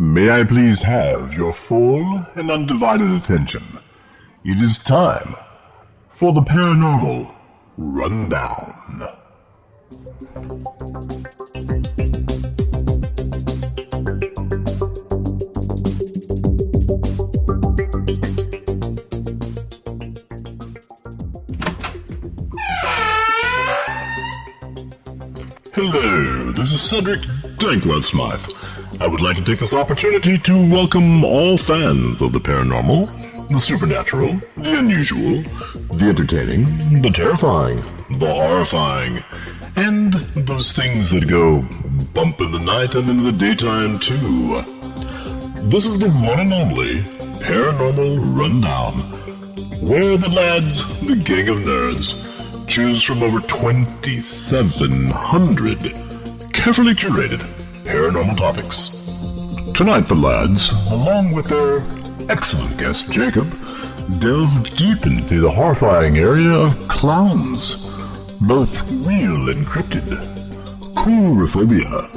May I please have your full and undivided attention? It is time for the Paranormal Rundown. Hello, this is Cedric Dankworth Smythe. I would like to take this opportunity to welcome all fans of the paranormal, the supernatural, the unusual, the entertaining, the terrifying, the horrifying, and those things that go bump in the night and in the daytime too. This is the one and only Paranormal Rundown, where the lads, the gang of nerds, choose from over 2,700 carefully curated paranormal topics. Tonight the lads, along with their excellent guest Jacob, delve deep into the horrifying area of clowns, both real and cryptid, coulrophobia,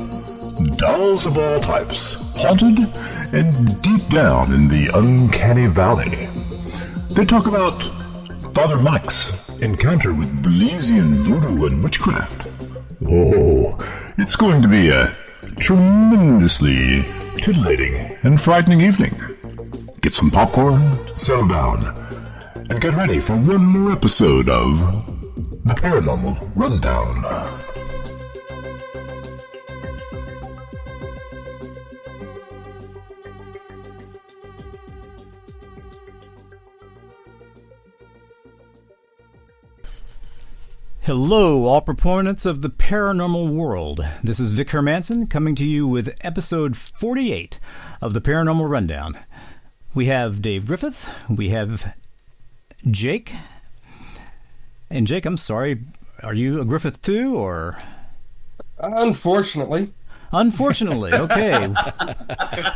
dolls of all types, haunted, and deep down in the uncanny valley. They talk about Father Mike's encounter with Belizean voodoo and witchcraft. Oh, it's going to be a tremendously titillating and frightening evening. Get some popcorn, settle down, and get ready for one more episode of the Paranormal Rundown. Hello, all proponents of the paranormal world. This is Vic Hermanson coming to you with episode 48 of the Paranormal Rundown. We have Dave Griffith, we have Jake. And Jake, I'm sorry, are you a Griffith too, or? Unfortunately, okay.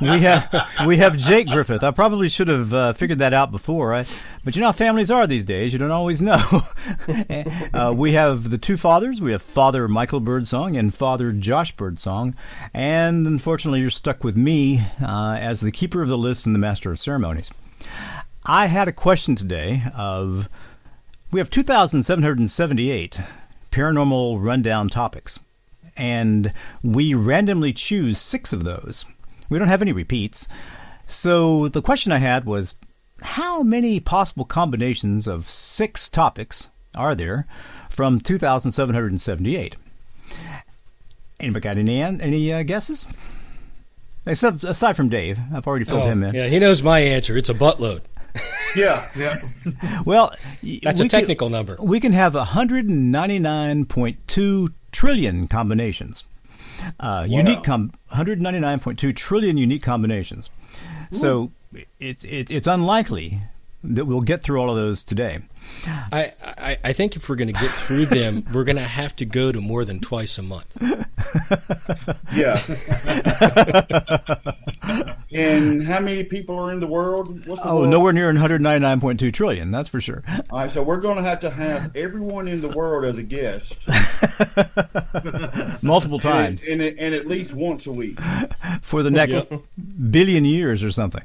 We have Jake Griffith. I probably should have figured that out before, but you know how families are these days. You don't always know. We have the two fathers. We have Father Michael Birdsong and Father Josh Birdsong, and unfortunately, you're stuck with me as the keeper of the list and the master of ceremonies. I had a question today of. We have 2,778 paranormal rundown topics. And we randomly choose 6 of those. We don't have any repeats. So the question I had was, how many possible combinations of 6 topics are there from 2,778? Anybody got any guesses? Aside from Dave. I've already filled him in. Yeah, he knows my answer. It's a buttload. Yeah. Well, that's a technical number. We can have 199.2 trillion combinations. Unique 199.2 trillion unique combinations. Ooh. So it's unlikely that we'll get through all of those today. I think if we're going to get through them, we're going to have to go to more than twice a month. Yeah. And how many people are in the world? What's the world? Nowhere near 199.2 trillion, that's for sure. All right, so we're going to have everyone in the world as a guest. Multiple times. And at least once a week. For the next billion years or something.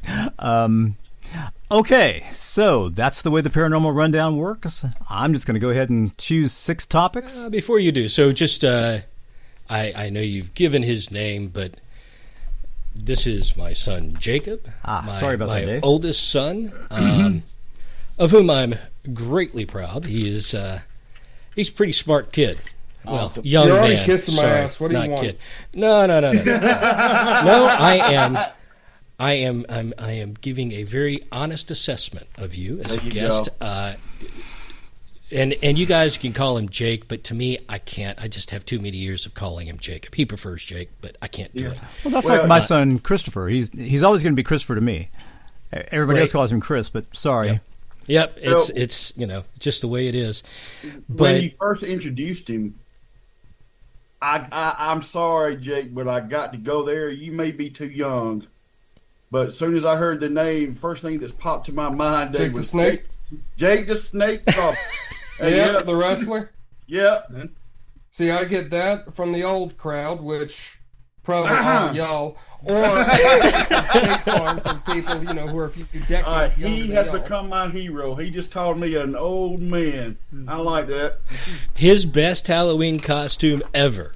Okay, so that's the way the Paranormal Rundown works. I'm just going to go ahead and choose 6 topics. Before you do, so just, I know you've given his name, but this is my son, Jacob. Sorry about that, Dave. My oldest son, of whom I'm greatly proud. He's a pretty smart kid. Well, young You're man. already kissing my ass. What do you want? Kid. No. No, I am giving a very honest assessment of you as a guest. And you guys can call him Jake, but to me, I can't. I just have too many years of calling him Jacob. He prefers Jake, but I can't do it. Well, that's like my son Christopher. He's always going to be Christopher to me. Everybody else calls him Chris, but sorry. Yep. It's just the way it is. But when you first introduced him, I'm sorry, Jake, but I got to go there. You may be too young. But as soon as I heard the name, first thing that's popped to my mind, Jake was the Snake. Jake the Snake. The wrestler. Yeah. See, I get that from the old crowd, which Probably all y'all. Or State Farm from people, who are a few decades younger he than has y'all. become my hero. He just called me an old man. I like that. His best Halloween costume ever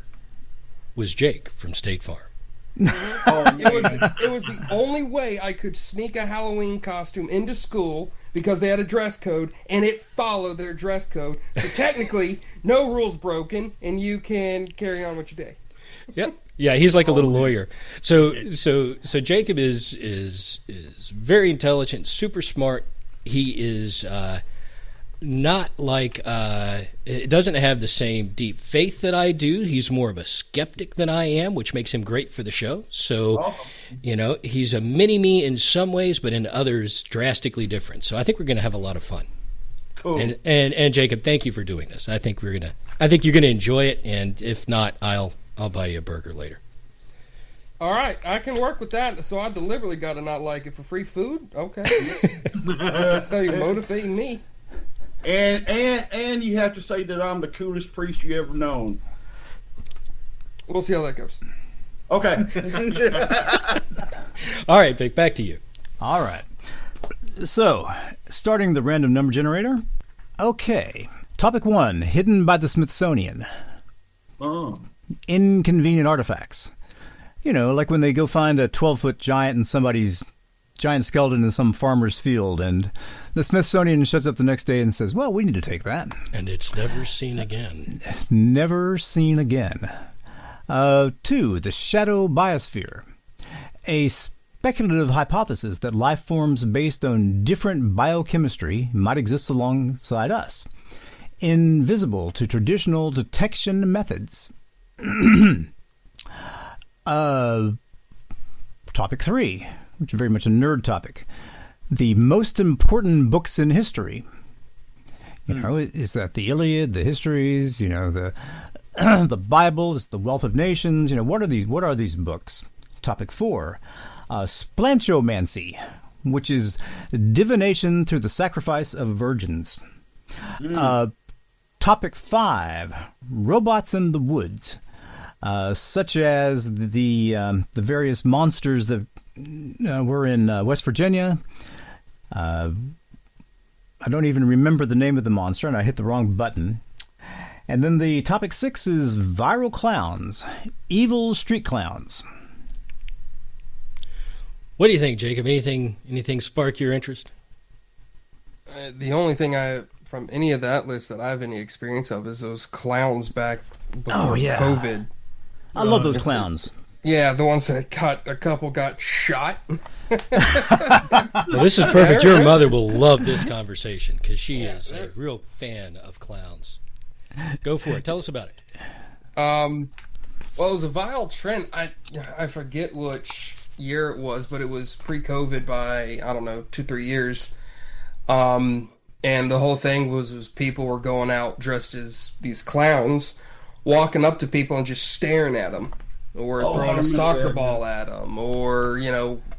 was Jake from State Farm. It was the only way I could sneak a Halloween costume into school because they had a dress code and it followed their dress code. So technically, no rules broken, and you can carry on with your day. Yep. Yeah, he's like a little lawyer. So Jacob is very intelligent, super smart. He is not like it doesn't have the same deep faith that I do. He's more of a skeptic than I am, which makes him great for the show. So, he's a mini me in some ways, but in others drastically different. So I think we're going to have a lot of fun. Cool. And Jacob, thank you for doing this. I think you're going to enjoy it, and if not, I'll buy you a burger later. All right, I can work with that. So I deliberately got to not like it for free food. Okay, that's how you're motivating me. And you have to say that I'm the coolest priest you ever known. We'll see how that goes. Okay. All right, Vic, back to you. All right. So, starting the random number generator. Okay. Topic 1, hidden by the Smithsonian. Oh. Inconvenient artifacts. Like when they go find a 12-foot giant in somebody's giant skeleton in some farmer's field, and the Smithsonian shows up the next day and says, well, we need to take that. And it's never seen again. Never seen again. 2, the shadow biosphere. A speculative hypothesis that life forms based on different biochemistry might exist alongside us, invisible to traditional detection methods. Topic 3, which is very much a nerd topic. The most important books in history. Is that the Iliad, the Histories, the the Bible, is the Wealth of Nations? What are these books? Topic 4, splanchomancy, which is divination through the sacrifice of virgins. Topic 5, robots in the woods. Such as the various monsters that were in West Virginia. I don't even remember the name of the monster, and I hit the wrong button. And then the topic 6 is viral clowns, evil street clowns. What do you think, Jacob? Anything spark your interest? The only thing from any of that list that I have any experience of is those clowns back before COVID. I love those clowns. Yeah, the ones that a couple got shot. Well, this is perfect. Your mother will love this conversation because she is a real fan of clowns. Go for it. Tell us about it. Well, it was a viral trend. I forget which year it was, but it was pre-COVID by, 2-3 years. And the whole thing was people were going out dressed as these clowns, walking up to people and just staring at them, or throwing a soccer ball at them, or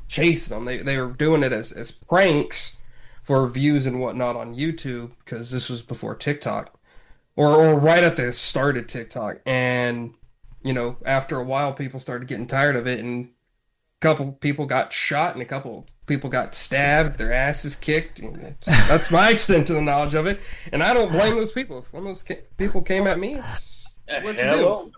chasing them. They were doing it as pranks for views and whatnot on YouTube, because this was before TikTok, or right at the start of TikTok. And after a while, people started getting tired of it, and a couple people got shot, and a couple people got stabbed, their asses kicked. And that's my extent to the knowledge of it, and I don't blame those people. If one of those people came at me, it's what you do.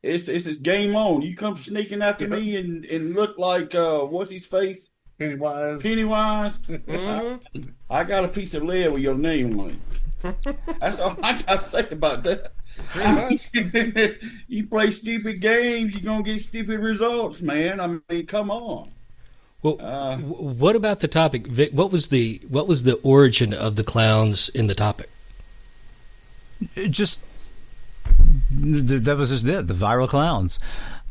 It's game on. You come sneaking after me and look like what's his face? Pennywise. Mm-hmm. I got a piece of lead with your name on it. That's all I got to say about that. You play stupid games, you're gonna get stupid results, man. I mean, come on. Well, what about the topic, Vic? What was the origin of the clowns in the topic? That was just it. The viral clowns.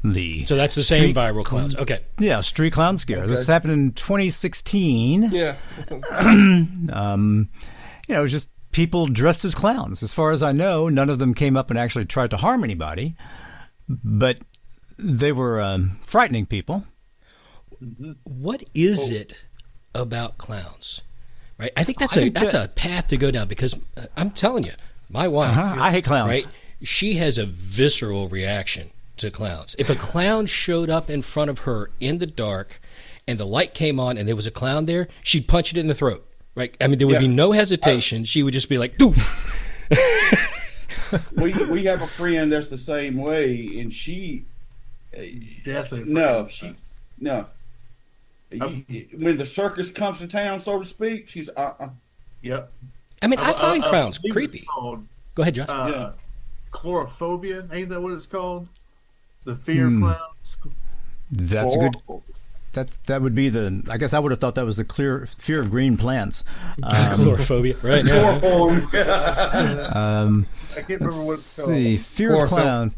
So that's the same viral clowns. Okay. Yeah, street clown scare. Okay. This happened in 2016. Yeah. That sounds it was just people dressed as clowns. As far as I know, none of them came up and actually tried to harm anybody, but they were frightening people. What is it about clowns? Right? I think that's a path to go down, because I'm telling you, my wife, I hate clowns. Right? She has a visceral reaction to clowns. If a clown showed up in front of her in the dark and the light came on and there was a clown there, she'd punch it in the throat. Right? I mean, there would be no hesitation. She would just be like, doof. we have a friend that's the same way, and she definitely no. When the circus comes to town, so to speak, she's Yep. I mean, I find clowns believe creepy. it's called, Go ahead, Josh. Chlorophobia, ain't that what it's called? The fear of clowns. That's a good. That would be the. I guess I would have thought that was the clear fear of green plants. Chlorophobia, right? Yeah. I can't remember what it's called. See, fear of clowns.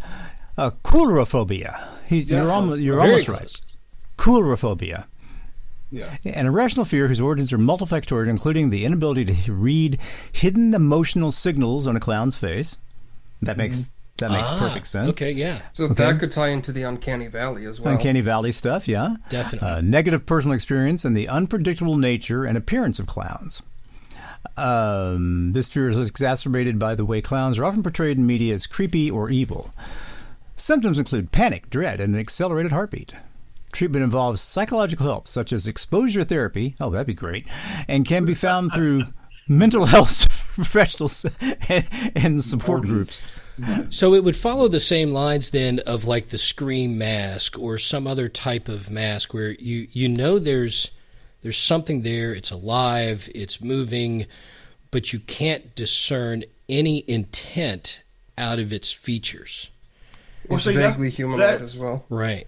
Coulrophobia. You're almost right. Coulrophobia. Yeah. An irrational fear whose origins are multifactorial, including the inability to read hidden emotional signals on a clown's face. That makes perfect sense. Okay, yeah. So that could tie into the Uncanny Valley as well. Uncanny Valley stuff, yeah. Definitely. Negative personal experience and the unpredictable nature and appearance of clowns. This fear is exacerbated by the way clowns are often portrayed in media as creepy or evil. Symptoms include panic, dread, and an accelerated heartbeat. Treatment involves psychological help, such as exposure therapy. Oh, that'd be great. And can be found through mental health professionals and support groups. So it would follow the same lines then of like the Scream mask or some other type of mask where you know there's something there, it's alive, it's moving, but you can't discern any intent out of its features. It's vaguely humanoid as well. Right.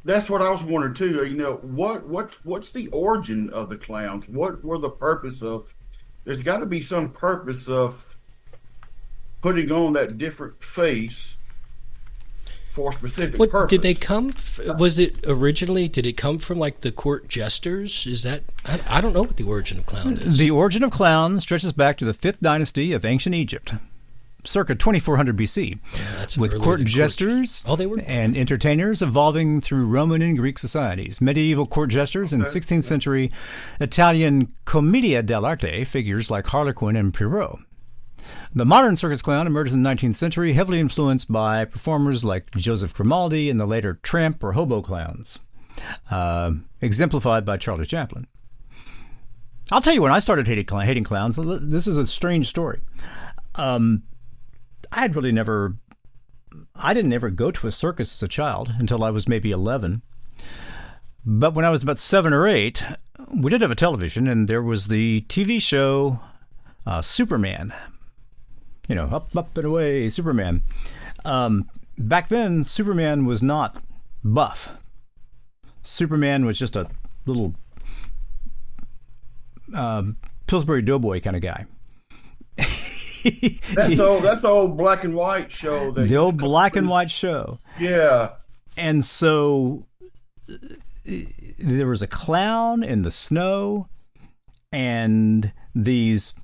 That's what I was wondering too. You know, what's the origin of the clowns? What were the purpose of? There's got to be some purpose of putting on that different face for a specific purpose. Did they come? Was it originally? Did it come from like the court jesters? Is that? I don't know what the origin of clown is. The origin of clown stretches back to the 5th dynasty of ancient Egypt, circa 2400 BC, with court jesters and entertainers evolving through Roman and Greek societies. Medieval court jesters and 16th century Italian commedia dell'arte figures like Harlequin and Pierrot. The modern circus clown emerged in the 19th century, heavily influenced by performers like Joseph Grimaldi and the later tramp or hobo clowns, exemplified by Charlie Chaplin. I'll tell you when I started hating clowns. This is a strange story. I didn't ever go to a circus as a child until I was maybe 11. But when I was about 7 or 8, we did have a television, and there was the TV show Superman. You know, up and away, Superman. Back then, Superman was not buff. Superman was just a little Pillsbury Doughboy kind of guy. That's the old black and white show. The old black and white show. Yeah. And so there was a clown in the snow, and these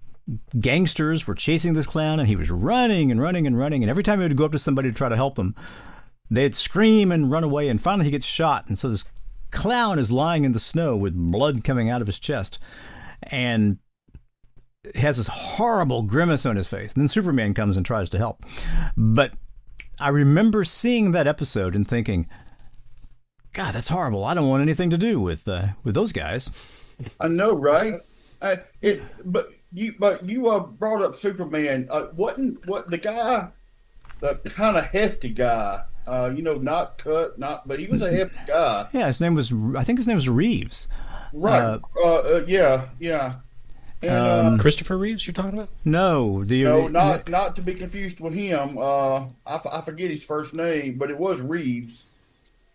gangsters were chasing this clown, and he was running and running and running. And every time he would go up to somebody to try to help him, they'd scream and run away. And finally he gets shot. And so this clown is lying in the snow with blood coming out of his chest. And has this horrible grimace on his face. And then Superman comes and tries to help. But I remember seeing that episode and thinking, God, that's horrible. I don't want anything to do with those guys. I know, right? But you brought up Superman. Wasn't the guy, the kind of hefty guy? Not cut, but he was a hefty guy. Yeah, I think his name was Reeves. Right. Yeah. And, Christopher Reeves, you're talking about? No, not to be confused with him. I forget his first name, but it was Reeves.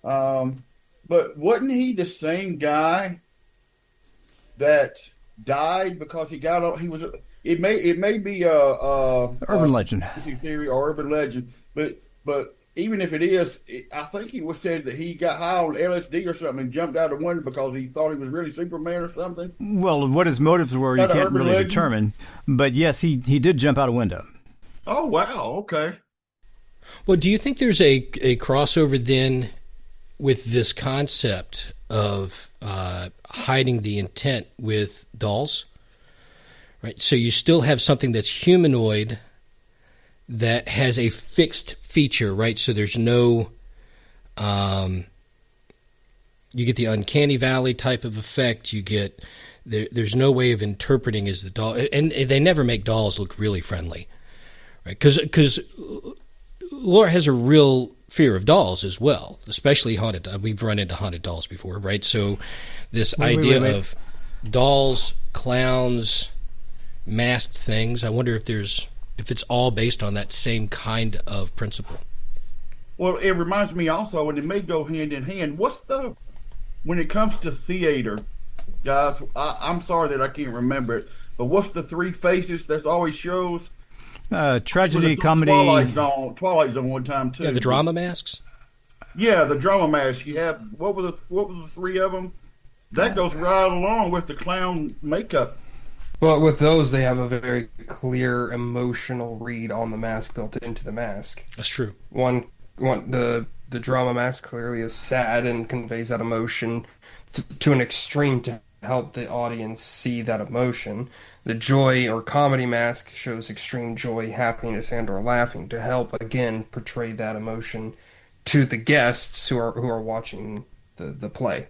But wasn't he the same guy that died because he got on? He was. It may be urban legend theory or urban legend, but even if it is, I think he was said that he got high on LSD or something and jumped out of the window because he thought he was really Superman or something. Well, what his motives were, you can't really determine. But yes, he did jump out a window. Oh wow! Okay. Well, do you think there's a crossover then with this concept of hiding the intent with dolls? Right. So you still have something that's humanoid that has a fixed feature, right? So there's no, you get the uncanny valley type of effect. You get there's no way of interpreting as the doll, and they never make dolls look really friendly, right? Because Laura has a real fear of dolls as well, especially haunted. We've run into haunted dolls before, right? So this idea of dolls, clowns, masked things. I wonder if it's all based on that same kind of principle. Well, it reminds me also, and it may go hand in hand. When it comes to theater, guys, I'm sorry that I can't remember it, but what's the three faces that's always shows? Tragedy, comedy. Twilight Zone one time too. Yeah, the drama masks. Yeah, the drama masks. You have what were the three of them? That goes right along with the clown makeup. Well, with those, they have a very clear emotional read on the mask built into the mask. That's true. The drama mask clearly is sad and conveys that emotion to an extreme to help the audience see that emotion. The joy or comedy mask shows extreme joy, happiness, and or laughing to help again portray that emotion to the guests who are watching the play.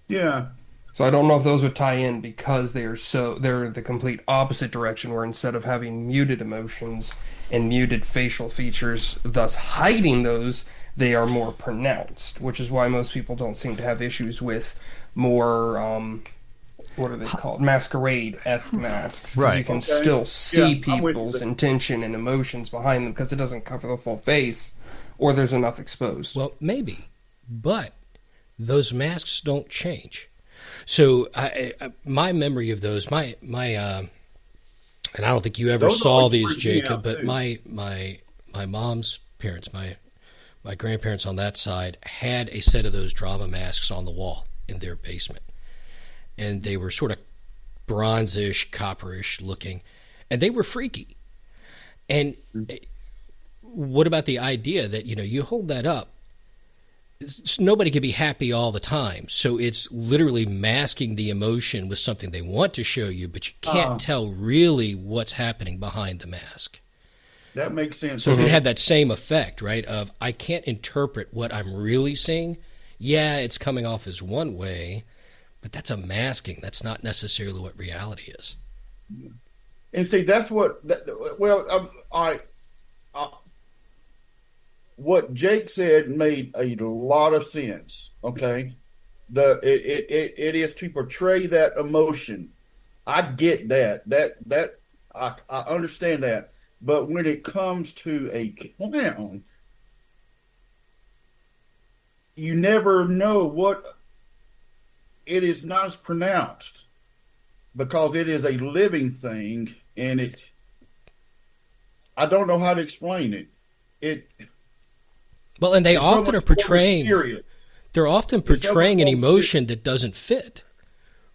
Yeah. So I don't know if those would tie in because they're the complete opposite direction, where instead of having muted emotions and muted facial features, thus hiding those, they are more pronounced, which is why most people don't seem to have issues with more, what are they called? Masquerade-esque masks. Right. You can still see people's intention and emotions behind them because it doesn't cover the full face or there's enough exposed. Well, maybe, but those masks don't change. So my memory of those, and I don't think you ever Those saw always these, freak me Jacob, out, but too. my mom's parents, my grandparents on that side had a set of those drama masks on the wall in their basement. And they were sort of bronzish, copperish looking, and they were freaky. And what about the idea that, you hold that up, nobody can be happy all the time. So it's literally masking the emotion with something they want to show you, but you can't tell really what's happening behind the mask. That makes sense. So it could have that same effect, right, of I can't interpret what I'm really seeing. Yeah, it's coming off as one way, but that's a masking. That's not necessarily what reality is. And see, that's what. What Jake said made a lot of sense. Okay, it is to portray that emotion. I get that. I understand that. But when it comes to a clown, you never know what. It is not as pronounced because it is a living thing, and I don't know how to explain it. Well, and they often are portraying. They're often portraying an much more emotion that doesn't fit,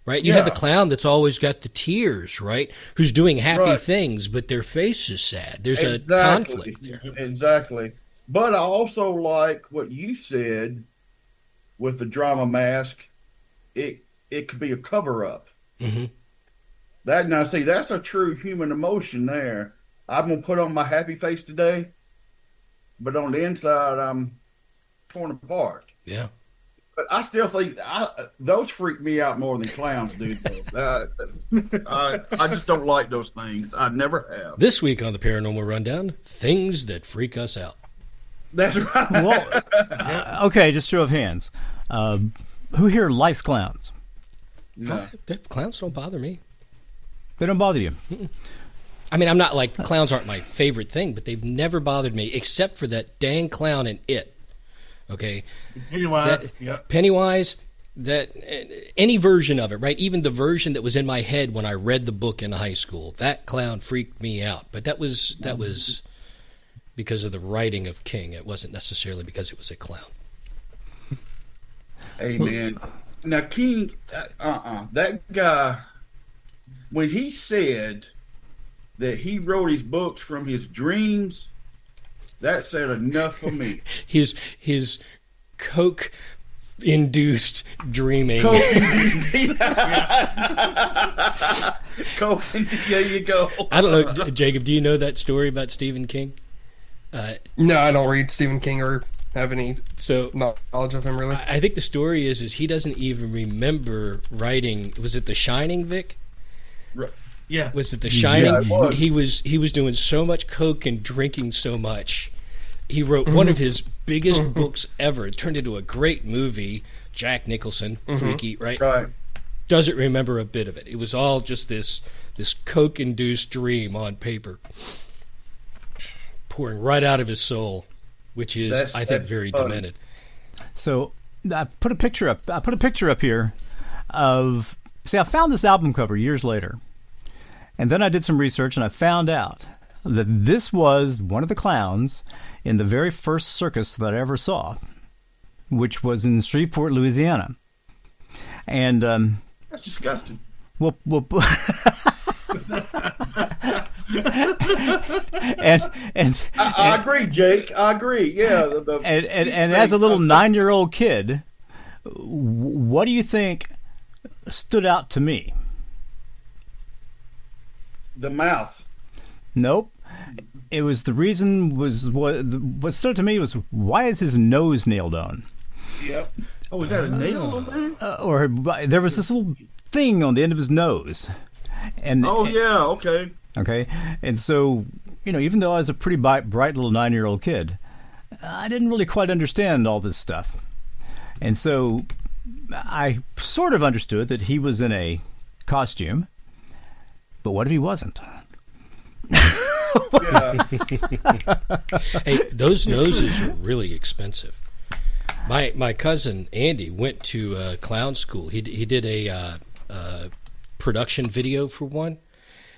right? You have the clown that's always got the tears, right? Who's doing happy things, but their face is sad. There's a conflict there. Exactly. But I also like what you said with the drama mask. It could be a cover up. Mm-hmm. That's a true human emotion there. I'm gonna put on my happy face today, but on the inside I'm torn apart. Yeah. But I still think those freak me out more than clowns do. I just don't like those things. I never have. This week on the Paranormal Rundown, things that freak us out. That's right. Well, okay, just show of hands. Who here likes clowns? No. Clowns don't bother me. They don't bother you? I mean, I'm not like, clowns aren't my favorite thing, but they've never bothered me except for that dang clown in It. Okay? Pennywise, any version of it, right? Even the version that was in my head when I read the book in high school, that clown freaked me out. But that was because of the writing of King. It wasn't necessarily because it was a clown. Hey, man. Now, King, that guy, when he said that he wrote his books from his dreams, that said enough for me. His coke-induced dreaming. Coke, there you go. I don't know, Jacob, do you know that story about Stephen King? No, I don't read Stephen King or have any So knowledge of him, really. I think the story is he doesn't even remember writing. Was it The Shining, Vic? Yeah. Was it The Shining? Yeah, it was. He was doing so much coke and drinking so much. He wrote one of his biggest books ever. It turned into a great movie. Jack Nicholson, freaky, right? Right. Doesn't remember a bit of it. It was all just this coke-induced dream on paper, pouring right out of his soul, which is, I think, very funny. demented. So I put a picture up. I put a picture up here of. See, I found this album cover years later, and then I did some research, and I found out that this was one of the clowns in the very first circus that I ever saw, which was in Shreveport, Louisiana. And That's disgusting. well, and I agree, Jake. I agree. Yeah. and as a little 9-year-old kid, what do you think stood out to me? The mouth. Nope. It was the reason was what stood out to me was, why is his nose nailed on? Yep. Oh, is that a nail on there? Or there was this little thing on the end of his nose. And Oh, yeah. Okay. okay, and so, even though I was a pretty bright little 9-year-old kid, I didn't really quite understand all this stuff. And so I sort of understood that he was in a costume, but what if he wasn't? Yeah. Hey, those noses are really expensive. My cousin Andy went to clown school. He did a production video for one,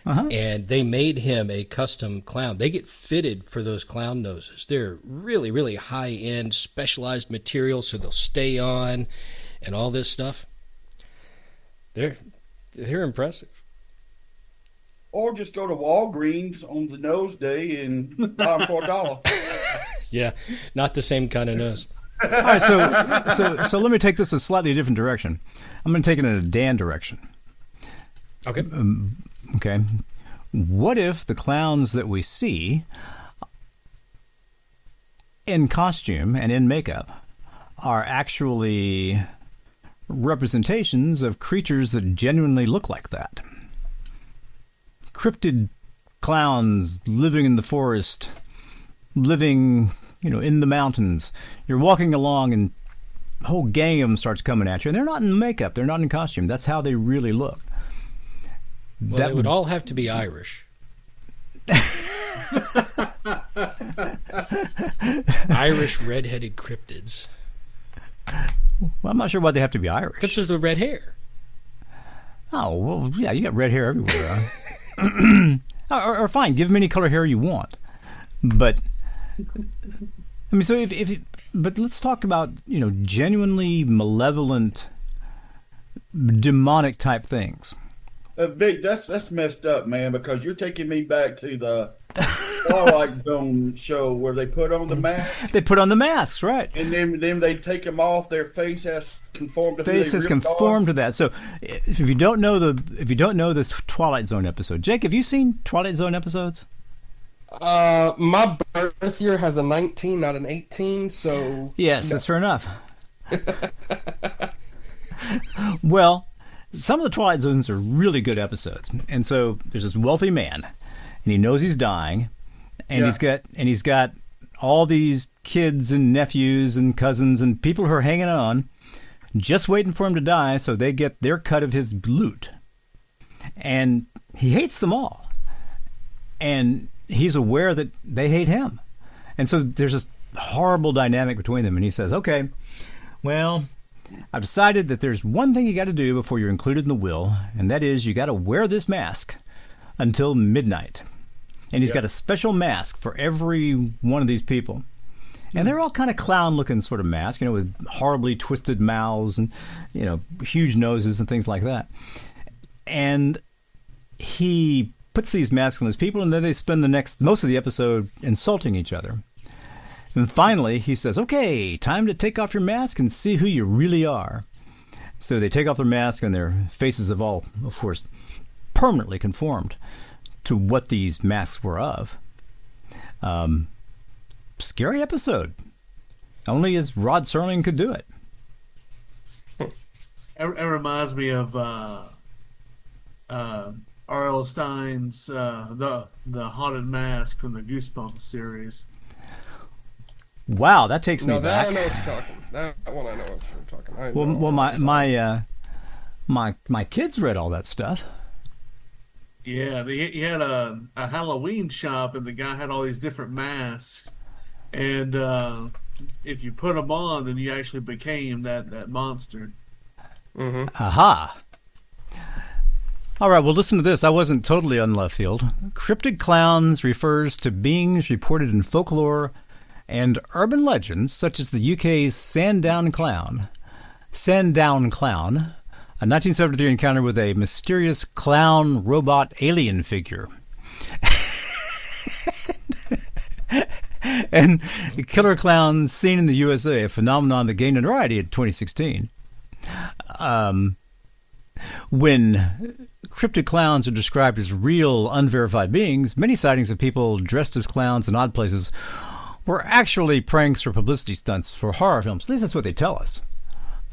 and they made him a custom clown. They get fitted for those clown noses. They're really, really high end, specialized material, so they'll stay on, and all this stuff. They're impressive. Or just go to Walgreens on the nose day and buy them for $1. Yeah, not the same kind of nose. All right, so let me take this a slightly different direction. I'm going to take it in a Dan direction. Okay. Okay. What if the clowns that we see in costume and in makeup are actually representations of creatures that genuinely look like that? Cryptid clowns living in the forest, living, in the mountains. You're walking along and a whole gang of them starts coming at you, and they're not in makeup, they're not in costume. That's how they really look. Well, they would all have to be Irish. Irish red-headed cryptids. Well, I'm not sure why they have to be Irish. Because of the red hair. Oh, well, yeah, you got red hair everywhere. or fine, give them any color hair you want. But, I mean, so but let's talk about, genuinely malevolent, demonic type things. Vic, that's messed up, man, because you're taking me back to the Twilight Zone show where they put on the mask. They put on the masks, right? And then they take them off. Their face has conformed to who they Face has really conformed are. to that. So, if you don't know the Twilight Zone episode, Jake, have you seen Twilight Zone episodes? My birth year has a 19, not an 18, so... Yes, that's fair enough. Well, some of the Twilight Zones are really good episodes. And so there's this wealthy man, and he knows he's dying, and he's got all these kids and nephews and cousins and people who are hanging on, just waiting for him to die so they get their cut of his loot. And he hates them all. And he's aware that they hate him. And so there's this horrible dynamic between them. And he says, okay, well, I've decided that there's one thing you got to do before you're included in the will, and that is you got to wear this mask until midnight. And he's got a special mask for every one of these people. And they're all kind of clown-looking sort of masks, with horribly twisted mouths and, huge noses and things like that. And he puts these masks on these people, and then they spend most of the episode insulting each other. And finally, he says, okay, time to take off your mask and see who you really are. So they take off their mask, and their faces have all, of course, permanently conformed to what these masks were of. scary episode. Only as Rod Serling could do it. It reminds me of R.L. Stein's the Haunted Mask from the Goosebumps series. Wow, that takes me No, that back. I know what you're talking. That one I know what you're talking. I Well, know well, what you're my kids read all that stuff. Yeah, he had a Halloween shop, and the guy had all these different masks. And if you put them on, then you actually became that monster. Aha. All right, well, listen to this. I wasn't totally on left field. Cryptid clowns refers to beings reported in folklore and urban legends, such as the UK's Sandown Clown. Sandown Clown, a 1973 encounter with a mysterious clown robot alien figure. And killer clowns seen in the USA, a phenomenon that gained notoriety in 2016. When cryptid clowns are described as real, unverified beings, many sightings of people dressed as clowns in odd places were actually pranks or publicity stunts for horror films. At least that's what they tell us.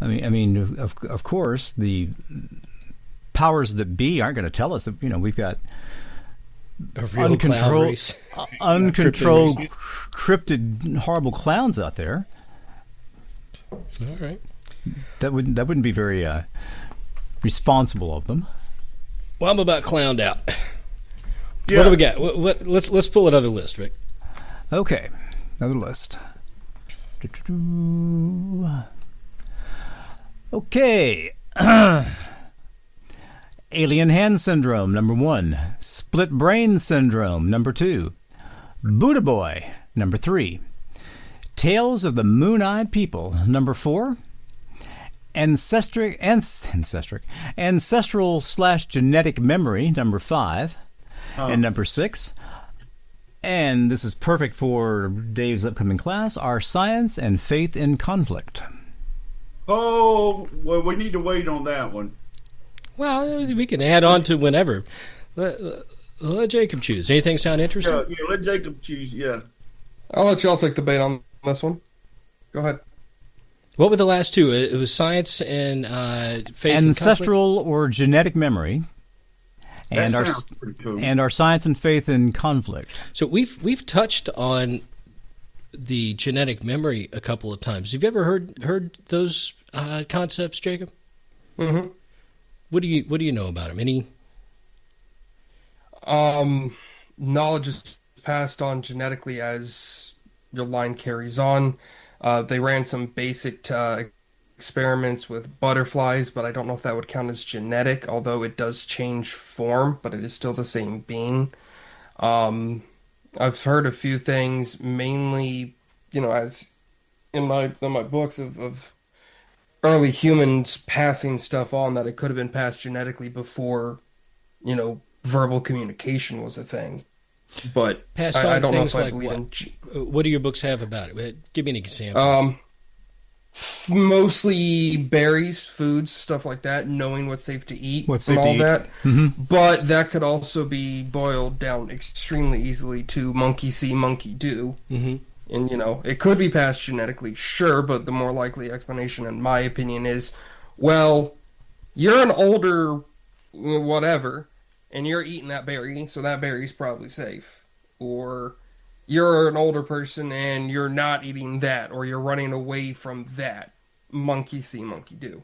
I mean, of course, the powers that be aren't going to tell us. We've got A real clown race. uncontrolled, cryptid, horrible clowns out there. All right. That wouldn't be very responsible of them. Well, I'm about clowned out. Yeah. What do we got? Let's pull another list, Vic. Okay, another list. Okay. Alien hand syndrome, number 1. Split brain syndrome, number 2. Buddha boy, number 3. Tales of the moon-eyed people, number 4. Ancestral/genetic memory, number 5. And number 6. And this is perfect for Dave's upcoming class, are science and faith in conflict. Oh, well, we need to wait on that one. Well, we can add on to whenever. Let Jacob choose. Anything sound interesting? Yeah, let Jacob choose. Yeah. I'll let y'all take the bait on this one. Go ahead. What were the last two? It was science and faith and Ancestral or genetic memory. And That our sounds pretty cool. and our science and faith in conflict. So we've touched on the genetic memory a couple of times. Have you ever heard those concepts, Jacob? Mm-hmm. What do you know about them? Any? Knowledge is passed on genetically as your line carries on. They ran some basic experiments with butterflies, but I don't know if that would count as genetic, although it does change form, but it is still the same being. I've heard a few things, mainly, as in my books of early humans passing stuff on, that it could have been passed genetically before, verbal communication was a thing. But Passed on I don't know things if I like believe what? in. What do your books have about it? Give me an example. Mostly berries, foods, stuff like that, knowing what's safe to eat What's and safe to all eat. that. Mm-hmm. But that could also be boiled down extremely easily to monkey see, monkey do. Mm-hmm. And, it could be passed genetically, sure, but the more likely explanation, in my opinion, is, well, you're an older whatever, and you're eating that berry, so that berry's probably safe. Or you're an older person and you're not eating that, or you're running away from that. Monkey see, monkey do.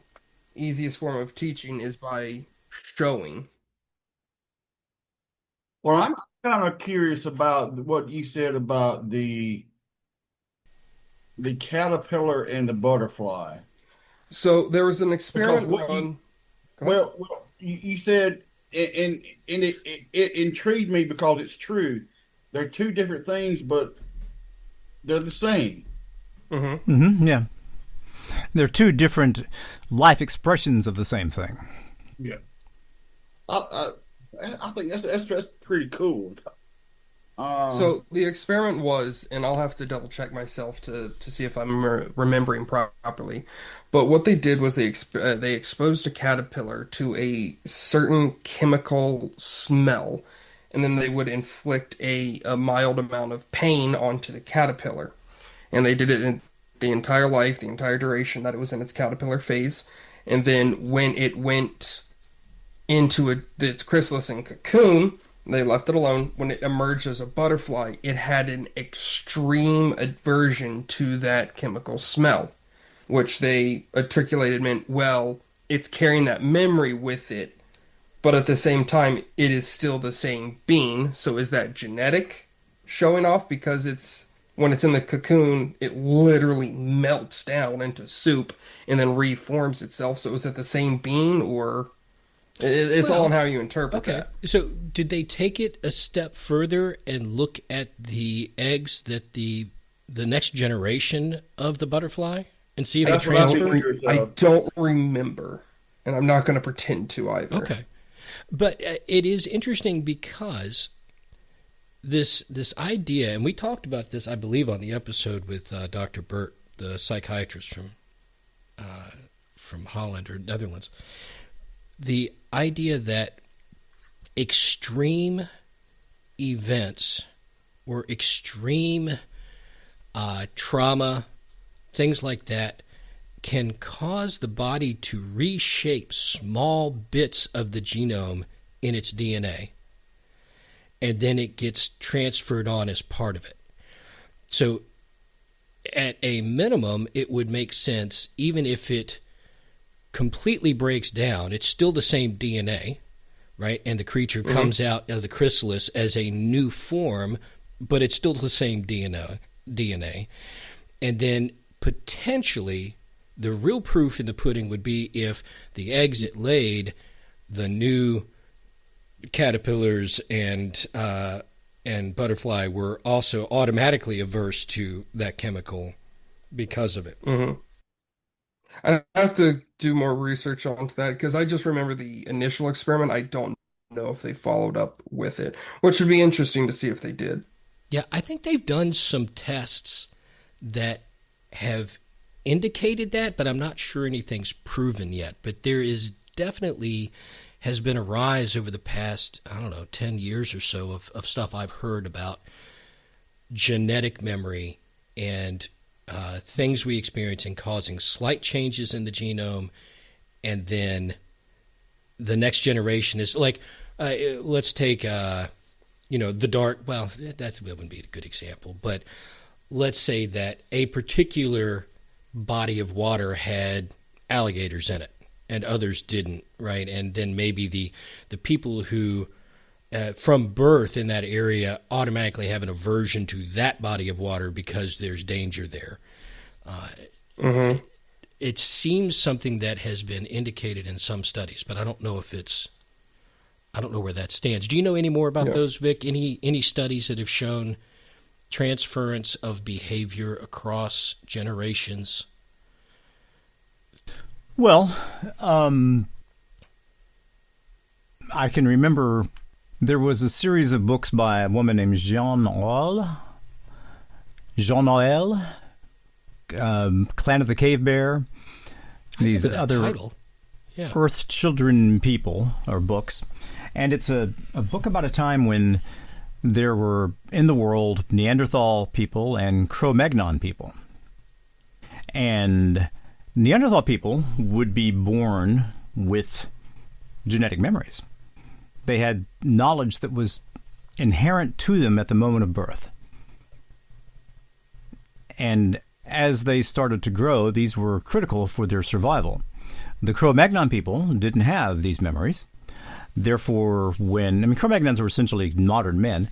Easiest form of teaching is by showing. Well, I'm kind of curious about what you said about the caterpillar and the butterfly. So there was an experiment Because what run. Go ahead. Well, you said, and it intrigued me because it's true. They're two different things, but they're the same. Mm-hmm. Mm-hmm, yeah. They're two different life expressions of the same thing. Yeah, I think that's pretty cool. So the experiment was, and I'll have to double check myself to see if I'm remembering properly. But what they did was they exposed a caterpillar to a certain chemical smell, and then they would inflict a mild amount of pain onto the caterpillar. And they did it in the entire life, the entire duration that it was in its caterpillar phase. And then when it went into its chrysalis and cocoon, they left it alone. When it emerged as a butterfly, it had an extreme aversion to that chemical smell, which they articulated meant, well, it's carrying that memory with it, but at the same time, it is still the same being. So is that genetic showing off? Because when it's in the cocoon, it literally melts down into soup and then reforms itself. So is it the same being, or it's all in how you interpret that? So did they take it a step further and look at the eggs that the next generation of the butterfly and see if it transferred? I don't remember, and I'm not going to pretend to either. Okay. But it is interesting because this idea, and we talked about this, I believe, on the episode with Dr. Burt, the psychiatrist from Holland or Netherlands, the idea that extreme events or extreme trauma, things like that, can cause the body to reshape small bits of the genome in its DNA, and then it gets transferred on as part of it. So at a minimum, it would make sense, even if it completely breaks down, it's still the same DNA, right? And the creature comes out of the chrysalis as a new form, but it's still the same DNA. And then potentially the real proof in the pudding would be if the eggs it laid, the new caterpillars and butterfly were also automatically averse to that chemical because of it. Mm-hmm. I have to do more research onto that because I just remember the initial experiment. I don't know if they followed up with it, which would be interesting to see if they did. Yeah, I think they've done some tests that have indicated that, but I'm not sure anything's proven yet. But there is definitely has been a rise over the past, 10 years or so of stuff I've heard about genetic memory and things we experience in causing slight changes in the genome, and then the next generation is like, let's take, the dark. Well, that wouldn't be a good example, but let's say that a particular body of water had alligators in it, and others didn't, right? And then maybe the people who from birth in that area automatically have an aversion to that body of water because there's danger there. It seems something that has been indicated in some studies, but I don't know where that stands. Do you know any more about those, Vic? Any studies that have shown transference of behavior across generations? Well, I can remember there was a series of books by a woman named Jean Noël, Clan of the Cave Bear, these other Earth's Children people, or books. And it's a book about a time when there were in the world Neanderthal people and Cro-Magnon people. And Neanderthal people would be born with genetic memories. They had knowledge that was inherent to them at the moment of birth. And as they started to grow, these were critical for their survival. The Cro-Magnon people didn't have these memories. Therefore, Cro-Magnons were essentially modern men.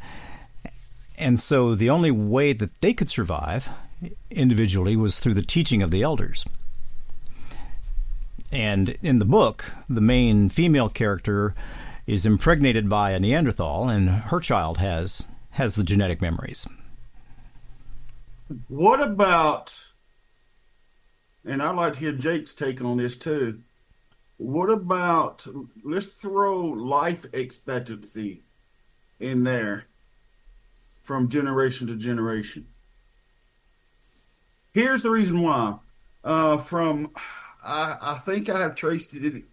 And so the only way that they could survive individually was through the teaching of the elders. And in the book, the main female character is impregnated by a Neanderthal, and her child has the genetic memories. What about, and I'd like to hear Jake's take on this too, what about, let's throw life expectancy in there from generation to generation. Here's the reason why. I think I have traced it.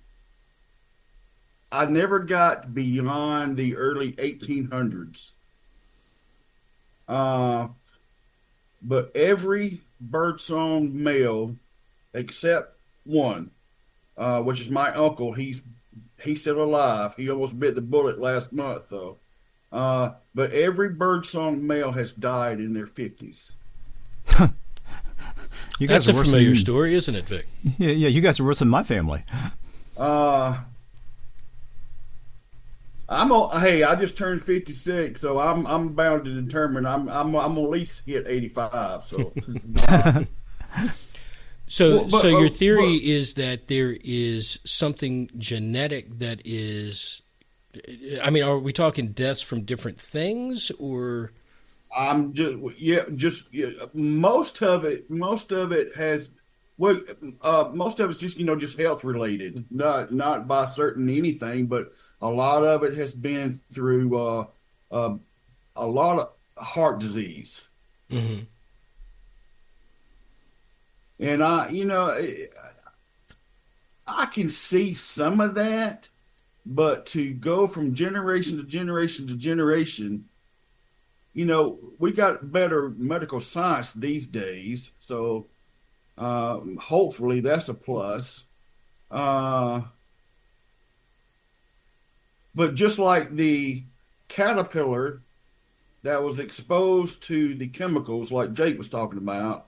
I never got beyond the early 1800s. But every birdsong male except one, which is my uncle, he's still alive. He almost bit the bullet last month, though. But every birdsong male has died in their 50s. That's a familiar story, isn't it, Vic? Yeah, you guys are worse than my family. Hey, I just turned 56, so I'm bound to determine I'm at least hit 85. So, so your theory is that there is something genetic that is. I mean, are we talking deaths from different things, or? I'm just most of it has. Well, most of it's just just health related, not by certain anything, but a lot of it has been through a lot of heart disease. Mm-hmm. And I can see some of that, but to go from generation to generation to generation, we got better medical science these days, so hopefully that's a plus. But just like the caterpillar that was exposed to the chemicals like Jake was talking about,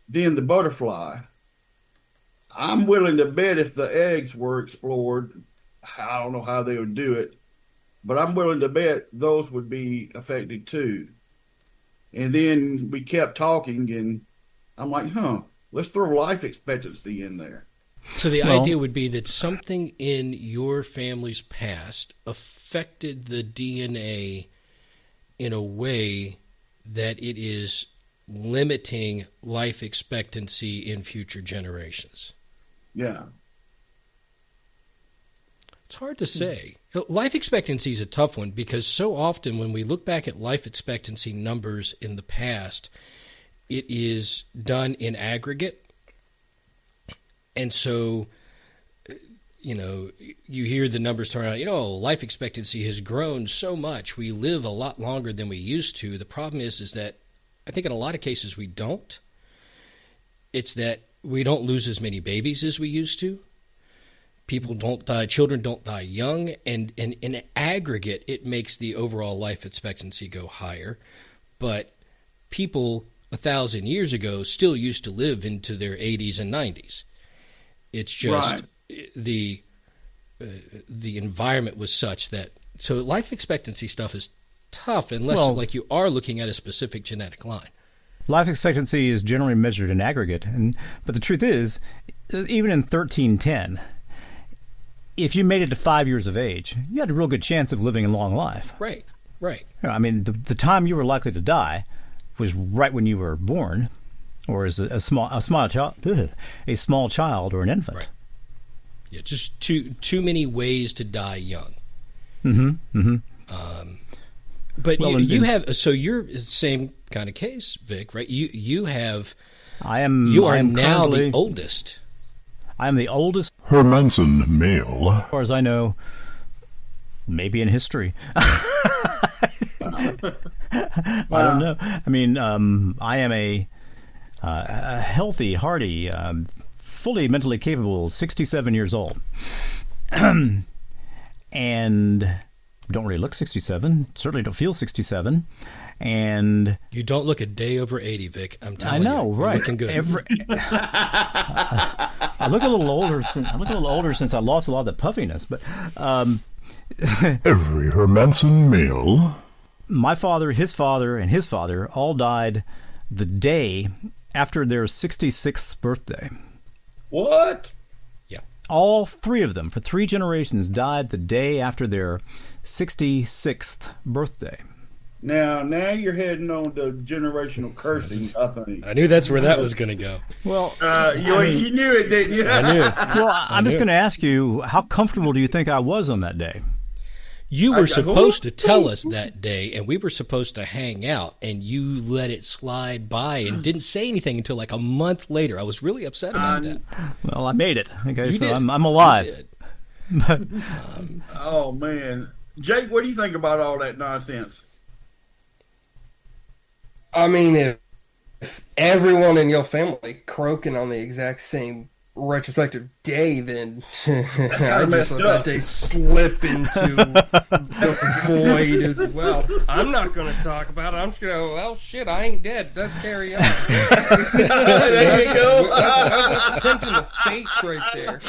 then the butterfly, I'm willing to bet if the eggs were explored, I don't know how they would do it, but I'm willing to bet those would be affected too. And then we kept talking, and I'm like, let's throw life expectancy in there. So the idea would be that something in your family's past affected the DNA in a way that it is limiting life expectancy in future generations. Yeah. It's hard to say. Life expectancy is a tough one because so often when we look back at life expectancy numbers in the past, it is done in aggregate. And so, you hear the numbers turn out, life expectancy has grown so much. We live a lot longer than we used to. The problem is that I think in a lot of cases we don't. It's that we don't lose as many babies as we used to. People don't die, children don't die young, and in aggregate, it makes the overall life expectancy go higher. But people 1,000 years ago still used to live into their 80s and 90s. It's just the environment was such that so life expectancy stuff is tough unless you are looking at a specific genetic line. Life expectancy is generally measured in aggregate, but the truth is, even in 1310, if you made it to 5 years of age, you had a real good chance of living a long life. Right. I mean, the time you were likely to die was right when you were born, or as a small child or an infant. Right. Yeah, just too many ways to die young. But you have you're the same kind of case, Vic, right? You have. You are now the oldest. I am the oldest Hermanson male. As far as I know, maybe in history. I don't know. I mean, I am a healthy, hardy, fully mentally capable 67 years old. And don't really look 67. Certainly don't feel 67. And you don't look a day over 80, Vic. I'm telling you. I know, right? Looking good. I look a little older since I lost a lot of the puffiness. But every Hermanson male. My father, his father, and his father all died the day after their 66th birthday. What? Yeah. All three of them, for 3 generations, died the day after their 66th birthday. Now you're heading on to generational cursing, I think. I knew that's where that was going to go. Well, you knew it, didn't you? I knew it. Well, I'm just going to ask you, how comfortable do you think I was on that day? You were supposed to tell us that day, and we were supposed to hang out, and you let it slide by and didn't say anything until like a month later. I was really upset about that. Well, I made it. Okay, You so did. I'm alive. You did. Oh man, Jake, what do you think about all that nonsense? I mean, if everyone in your family croaking on the exact same retrospective day, then I just let that day slip into the void as well. I'm not going to talk about it. I'm just going to go, well, shit, I ain't dead. Let's carry on. There you go. That's tempting the fates right there.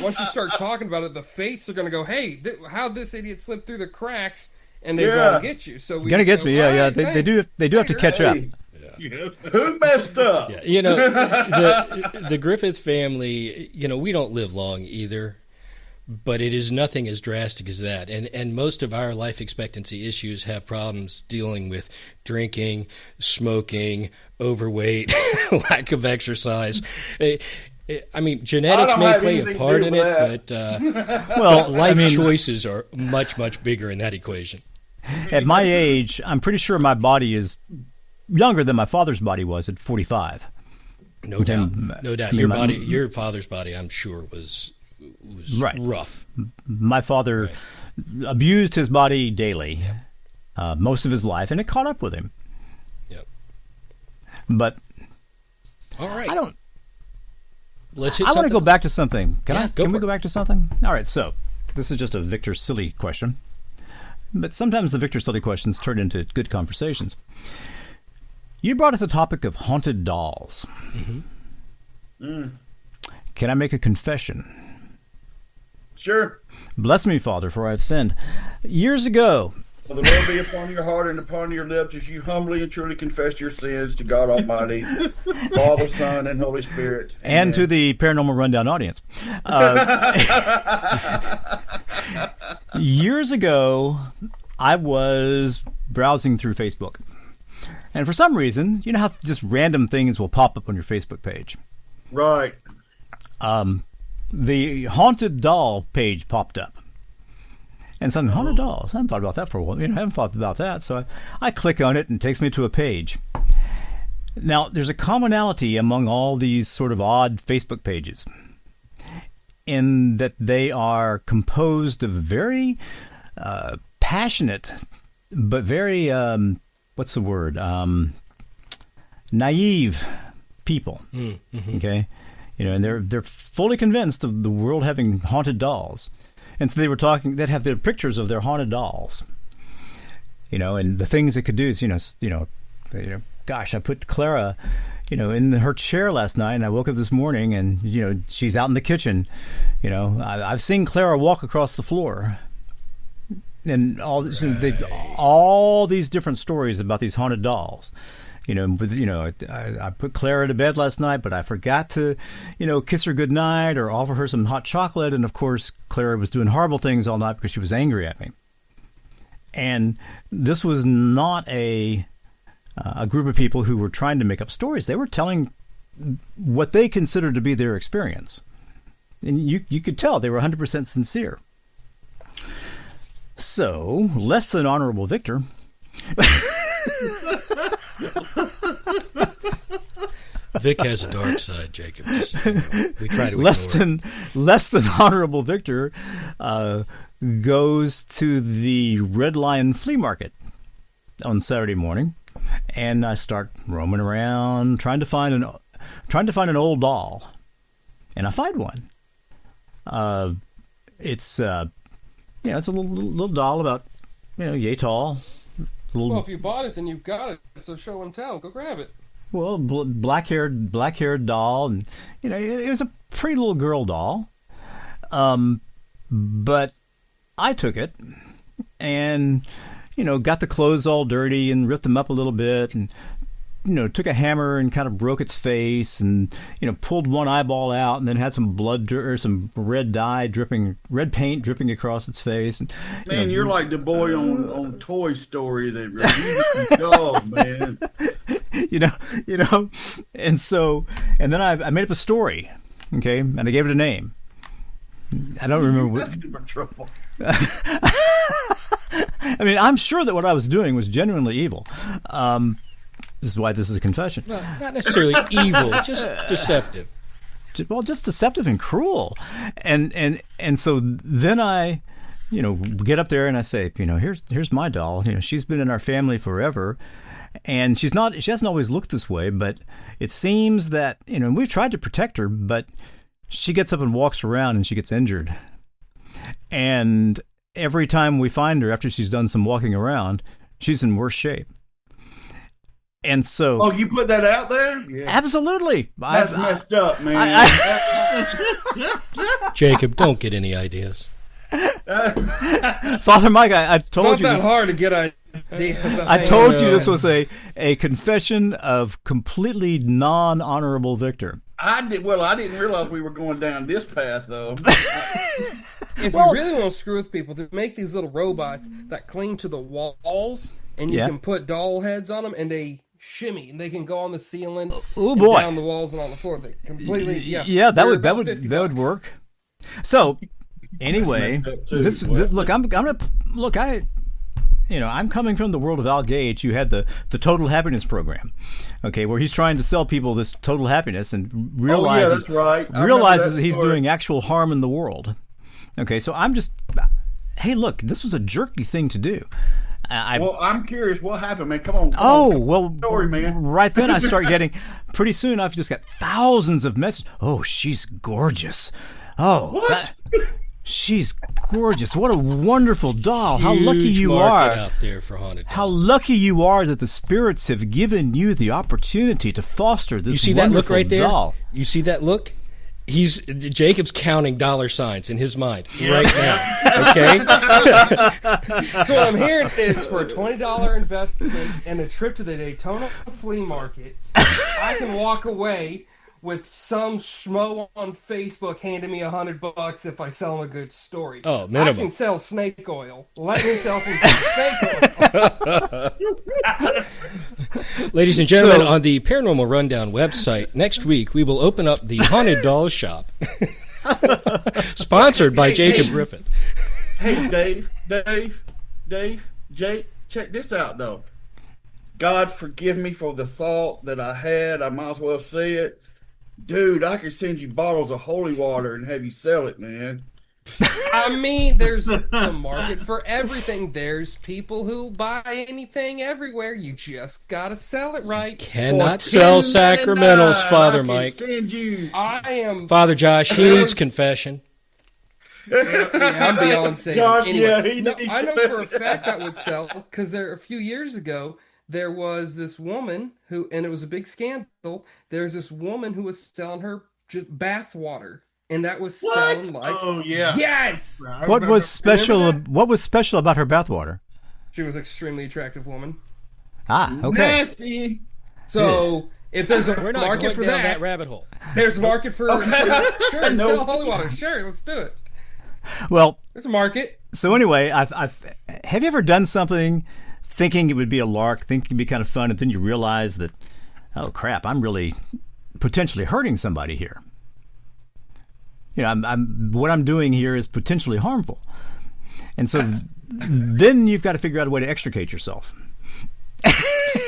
Once you start talking about it, the fates are going to go, hey, how'd this idiot slip through the cracks? And they're going to get you. So we gonna get me. Yeah, yeah. They do have to catch up. Who messed up? Yeah, the Griffith family, we don't live long either, but it is nothing as drastic as that. And most of our life expectancy issues have problems dealing with drinking, smoking, overweight, lack of exercise. I mean, genetics may play a part in it, but life choices are much, much bigger in that equation. At my age, I'm pretty sure my body is younger than my father's body was at 45. No doubt. No doubt. Your father's body, I'm sure, was right. Rough. My father abused his body daily, most of his life, and it caught up with him. Yep. But all right. I don't. Let's hit I want to go else. back to something. Can we go go back to something? All right. So this is just a Victor Silly question, but sometimes the Victor Silly questions turn into good conversations. You brought up the topic of haunted dolls. Mm-hmm. Can I make a confession? Sure. Bless me, Father, for I have sinned. Years ago. Well, the Lord be upon your heart and upon your lips as you humbly and truly confess your sins to God Almighty, Father, Son, and Holy Spirit. Amen. And to the Paranormal Rundown audience. Years ago, I was browsing through Facebook. And for some reason, you know how just random things will pop up on your Facebook page? Right. The haunted doll page popped up. And some haunted dolls. I haven't thought about that for a while. I haven't thought about that. So I click on it and it takes me to a page. Now, there's a commonality among all these sort of odd Facebook pages in that they are composed of very passionate, but very, what's the word? Naive people. Mm-hmm. Okay? And they're fully convinced of the world having haunted dolls. And so they'd have their pictures of their haunted dolls, and the things it could do is, gosh, I put Clara, in her chair last night, and I woke up this morning, and she's out in the kitchen, I've seen Clara walk across the floor, and all these different stories about these haunted dolls. I put Clara to bed last night, but I forgot to, kiss her goodnight or offer her some hot chocolate. And, of course, Clara was doing horrible things all night because she was angry at me. And this was not a group of people who were trying to make up stories. They were telling what they considered to be their experience. And you could tell they were 100% sincere. So, less than honorable Victor... Vic has a dark side, Jacob. We try to less than honorable Victor goes to the Red Lion Flea Market on Saturday morning, and I start roaming around trying to find an old doll, and I find one. It's a little doll about yay tall. Well, if you bought it, then you've got it. So show and tell. Go grab it. Well, black-haired doll, and it was a pretty little girl doll. But I took it, and got the clothes all dirty and ripped them up a little bit, and took a hammer and kind of broke its face, and pulled one eyeball out, and then had some blood or some red paint dripping across its face. And, man, you're like the boy on Toy Story that reviews dolls, man. And then I made up a story, okay, and I gave it a name. I don't remember what. Trouble. I mean, I'm sure that what I was doing was genuinely evil. This is why this is a confession. Well, not necessarily evil, just deceptive. just deceptive and cruel. And so then I, get up there and I say, here's my doll. She's been in our family forever. And she hasn't always looked this way, but it seems that, and we've tried to protect her, but she gets up and walks around and she gets injured. And every time we find her after she's done some walking around, she's in worse shape. And so... Oh, you put that out there? Yeah. Absolutely. That's messed up, man. Jacob, don't get any ideas. Father Mike, I told you Not that this. hard to get ideas. I told you this was a confession of completely non-honorable Victor. I didn't realize we were going down this path, though. If you really want to screw with people, they make these little robots that cling to the walls, and you can put doll heads on them, and they shimmy, and they can go on the ceiling, and down the walls and on the floor. They completely, that would work. So anyway, this look, I'm coming from the world of Al Gage. You had the Total Happiness Program, okay, where he's trying to sell people this total happiness and realizes that he's doing actual harm in the world. Okay, so I'm just, hey, look, this was a jerky thing to do. I'm curious what happened, man. Come on. Story, man. Right then I start getting, pretty soon I've just got thousands of messages. Oh, she's gorgeous. Oh, what? She's gorgeous. What a wonderful doll. How lucky Huge you market are. Out there for haunted dolls. How lucky you are that the spirits have given you the opportunity to foster this You see that look right there? doll. You see that look? Jacob's counting $signs in his mind right now. Okay? So what I'm hearing is for a $20 investment and a trip to the Daytona flea market, I can walk away with some schmo on Facebook handing me $100 if I sell him a good story. Oh, minimum. I can sell snake oil. Let me sell some snake oil. Ladies and gentlemen, on the Paranormal Rundown website, next week we will open up the Haunted Doll Shop. Sponsored by Jacob Griffith. Hey, Dave, Jake, check this out, though. God forgive me for the thought that I had. I might as well say it. Dude, I could send you bottles of holy water and have you sell it, man. I mean, there's a market for everything. There's people who buy anything everywhere. You just gotta sell it right. Cannot sell sacramentals, Father Mike. Send you. Father Josh, he needs confession. I'm beyond saying. Josh, anyway, I know for a fact that would sell because a few years ago there was this woman who, and it was a big scandal. There's this woman who was selling her bath water. And that was selling like, oh yeah, yes. What was special? What was special about her bathwater? She was an extremely attractive woman. Ah, okay. Nasty. So if there's a We're not market going for down that rabbit hole. there's a market for sure. No. Sell holy water. Sure, let's do it. Well, There's a market. so anyway, have you ever done something thinking it would be a lark, thinking it'd be kind of fun, and then you realize that, oh crap, I'm really potentially hurting somebody here. What I'm doing here is potentially harmful. And so then you've got to figure out a way to extricate yourself.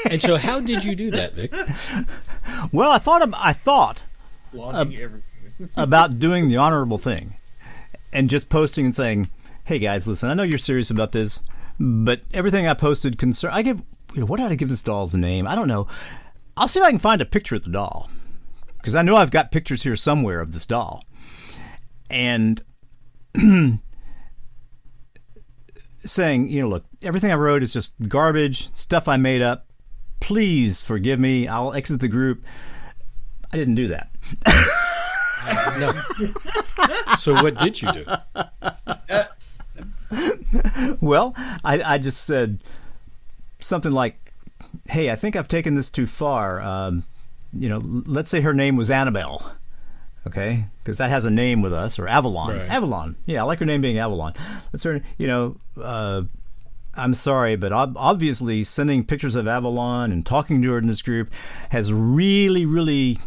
And so how did you do that, Vic? Well, I thought Logging everything. about doing the honorable thing and just posting and saying, hey guys, listen, I know you're serious about this, but everything I posted what did I give this doll's name? I don't know. I'll see if I can find a picture of the doll, because I know I've got pictures here somewhere of this doll. And saying, look, everything I wrote is just garbage, stuff I made up. Please forgive me. I'll exit the group. I didn't do that. No. So what did you do? Well, I just said something like, hey, I think I've taken this too far. Let's say her name was Annabelle. Okay, because that has a name with us, or Avalon. Right. Avalon. Yeah, I like her name being Avalon. That's her. I'm sorry, but obviously sending pictures of Avalon and talking to her in this group has really, really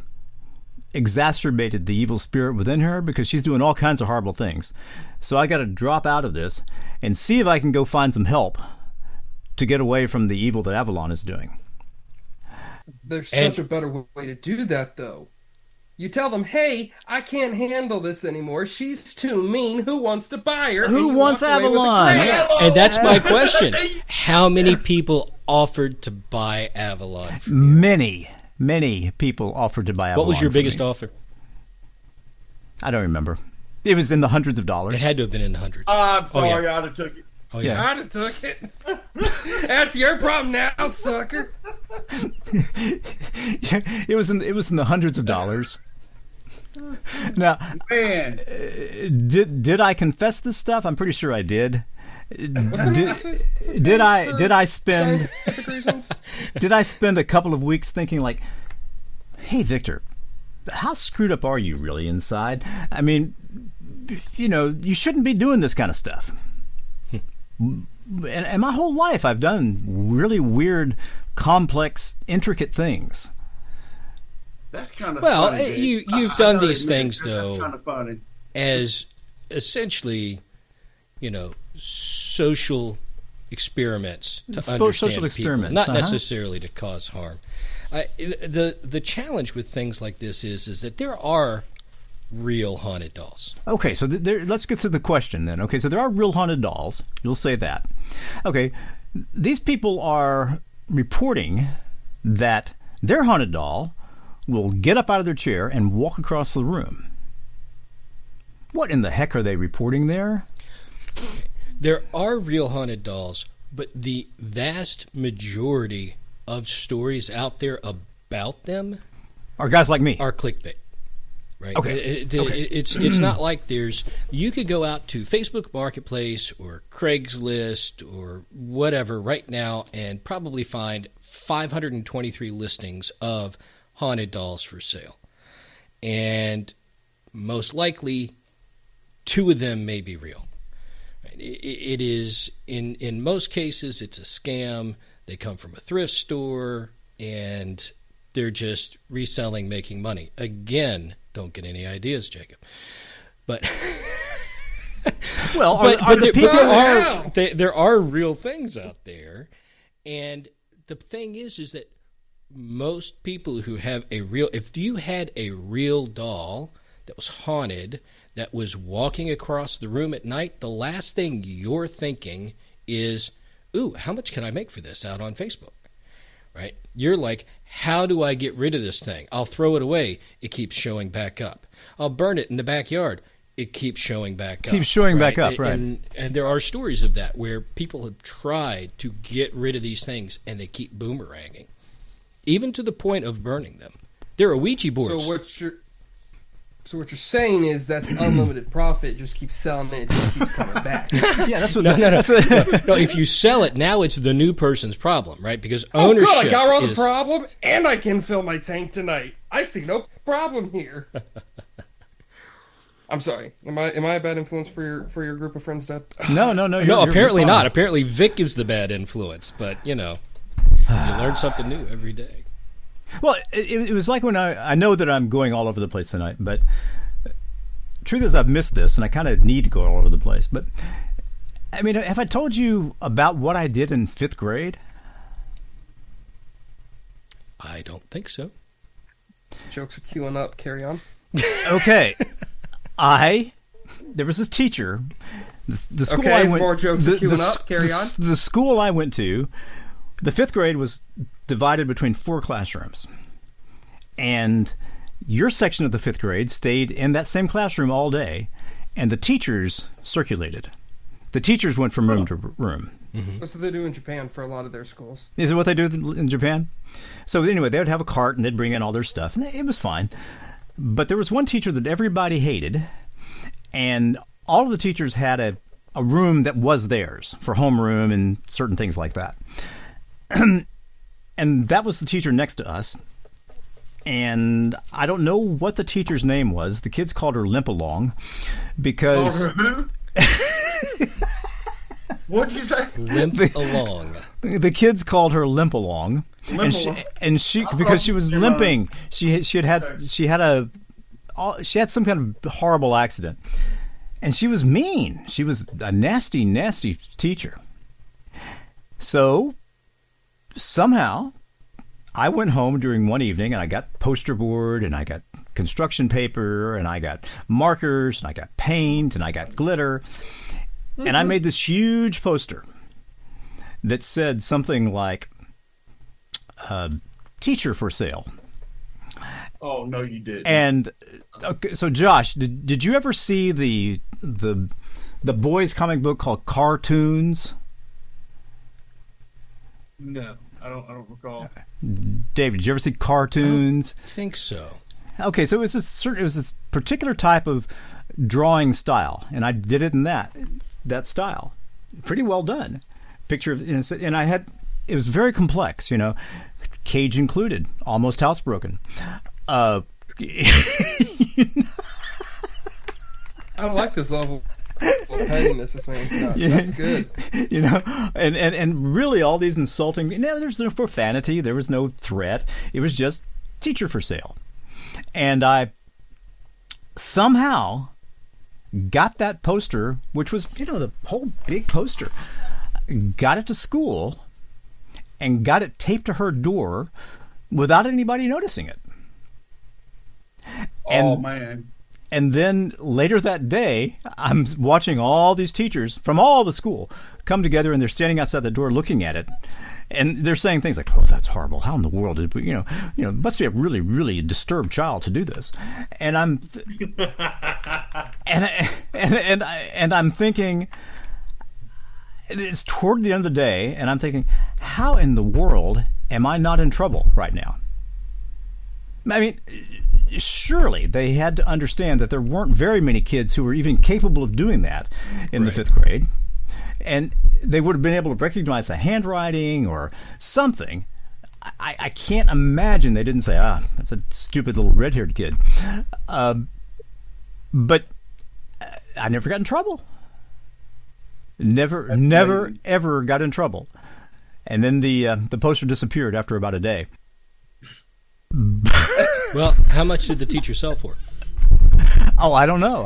exacerbated the evil spirit within her, because she's doing all kinds of horrible things. So I got to drop out of this and see if I can go find some help to get away from the evil that Avalon is doing. There's such a better way to do that, though. You tell them, hey, I can't handle this anymore. She's too mean. Who wants to buy her? Who And you wants walk away with a Avalon? great- Yeah. And that's my question. How many people offered to buy Avalon? Many people offered to buy Avalon. What was your for biggest me. offer? I don't remember. It was in the hundreds of dollars. It had to have been in the hundreds. I'm sorry, yeah. I'd have took it. Oh, yeah. I'd have took it. That's your problem now, sucker. It was in the hundreds of dollars. Now, Man, did I confess this stuff? I'm pretty sure I did. Did I spend Scientific reasons? did I spend a couple of weeks thinking like, hey Victor, how screwed up are you really inside? I mean, you shouldn't be doing this kind of stuff. And my whole life I've done really weird, complex, intricate things. that's kind of Well, funny, dude. you've done gotta these admit, things, that's though, kind of funny. as essentially, social experiments to Social understand people, experiments, not uh-huh. necessarily to cause harm. The challenge with things like this is that there are real haunted dolls. Okay, so let's get to the question then. Okay, so there are real haunted dolls. You'll say that. Okay, these people are reporting that their haunted doll will get up out of their chair and walk across the room. What in the heck are they reporting there? There are real haunted dolls, but the vast majority of stories out there about them Are guys like me? are clickbait. Right. Okay. It's not like you could go out to Facebook Marketplace or Craigslist or whatever right now and probably find 523 listings of haunted dolls for sale. And most likely 2 of them may be real. It is, in most cases, it's a scam. They come from a thrift store and they're just reselling, making money. Again, don't get any ideas, Jacob. But Well, are the people there are real things out there, and the thing is that most people who have if you had a real doll that was haunted, that was walking across the room at night, the last thing you're thinking is, ooh, how much can I make for this out on Facebook? Right? You're like, how do I get rid of this thing? I'll throw it away. It keeps showing back up. I'll burn it in the backyard. It keeps showing back up. Keeps showing back up, right. And there are stories of that where people have tried to get rid of these things and they keep boomeranging, even to the point of burning them. There are Ouija boards. So what you're saying is that's unlimited profit. Just keep selling it. It just keeps coming back. Yeah, that's what. No. No, if you sell it, now it's the new person's problem, right? Because ownership Oh, God, I got rid of the is... problem, and I can fill my tank tonight. I see no problem here. I'm sorry. Am I a bad influence for your group of friends, Dad? No. No, apparently not. Apparently Vic is the bad influence, but, you learn something new every day. Well, it was like when I know that I'm going all over the place tonight, but truth is I've missed this, and I kind of need to go all over the place. But, I mean, have I told you about what I did in 5th grade? I don't think so. Jokes are queuing up. Carry on. Okay. There was this teacher, the school Okay, I went more jokes are queuing up. Carry on. The school I went to, the 5th grade was divided between 4 classrooms. And your section of the 5th grade stayed in that same classroom all day, and the teachers circulated. The teachers went from room to room. Mm-hmm. That's what they do in Japan for a lot of their schools. Is it what they do in Japan? So anyway, they would have a cart, and they'd bring in all their stuff, and it was fine. But there was one teacher that everybody hated, and all of the teachers had a room that was theirs for homeroom and certain things like that. And that was the teacher next to us. And I don't know what the teacher's name was. The kids called her Limp Along because... What'd you say? Limp along. The kids called her Limp Along. And she because she was limping. She had some kind of horrible accident. And she was mean. She was a nasty, nasty teacher. So somehow I went home during one evening and I got poster board and I got construction paper, and I got markers, and I got paint, and I got glitter. And I made this huge poster that said something like, teacher for sale. Oh, no, you didn't. And okay, so Josh, did you ever see the boys comic book called Cartoons? No, I don't recall. David, did you ever see Cartoons? I think so. Okay, so it was this particular type of drawing style, and I did it in that style. Pretty well done. Picture of, and it was very complex, cage included, almost housebroken. I don't like this level of pettiness this man's got. That's good. And really all these insulting, there's no profanity, there was no threat. It was just teacher for sale. And I somehow got that poster, which was, the whole big poster, got it to school and got it taped to her door without anybody noticing it. Oh, man. And then later that day, I'm watching all these teachers from all the school come together, and they're standing outside the door looking at it. And they're saying things like, "Oh, that's horrible. How in the world did we, must be a really, really disturbed child to do this." And I'm, and I'm thinking, it's toward the end of the day, and I'm thinking, how in the world am I not in trouble right now? I mean, surely they had to understand that there weren't very many kids who were even capable of doing that in the 5th grade. And they would have been able to recognize the handwriting or something. I can't imagine they didn't say, that's a stupid little red-haired kid. But I never got in trouble. Never, ever got in trouble. And then the poster disappeared after about a day. Well, how much did the teacher sell for? Oh, I don't know.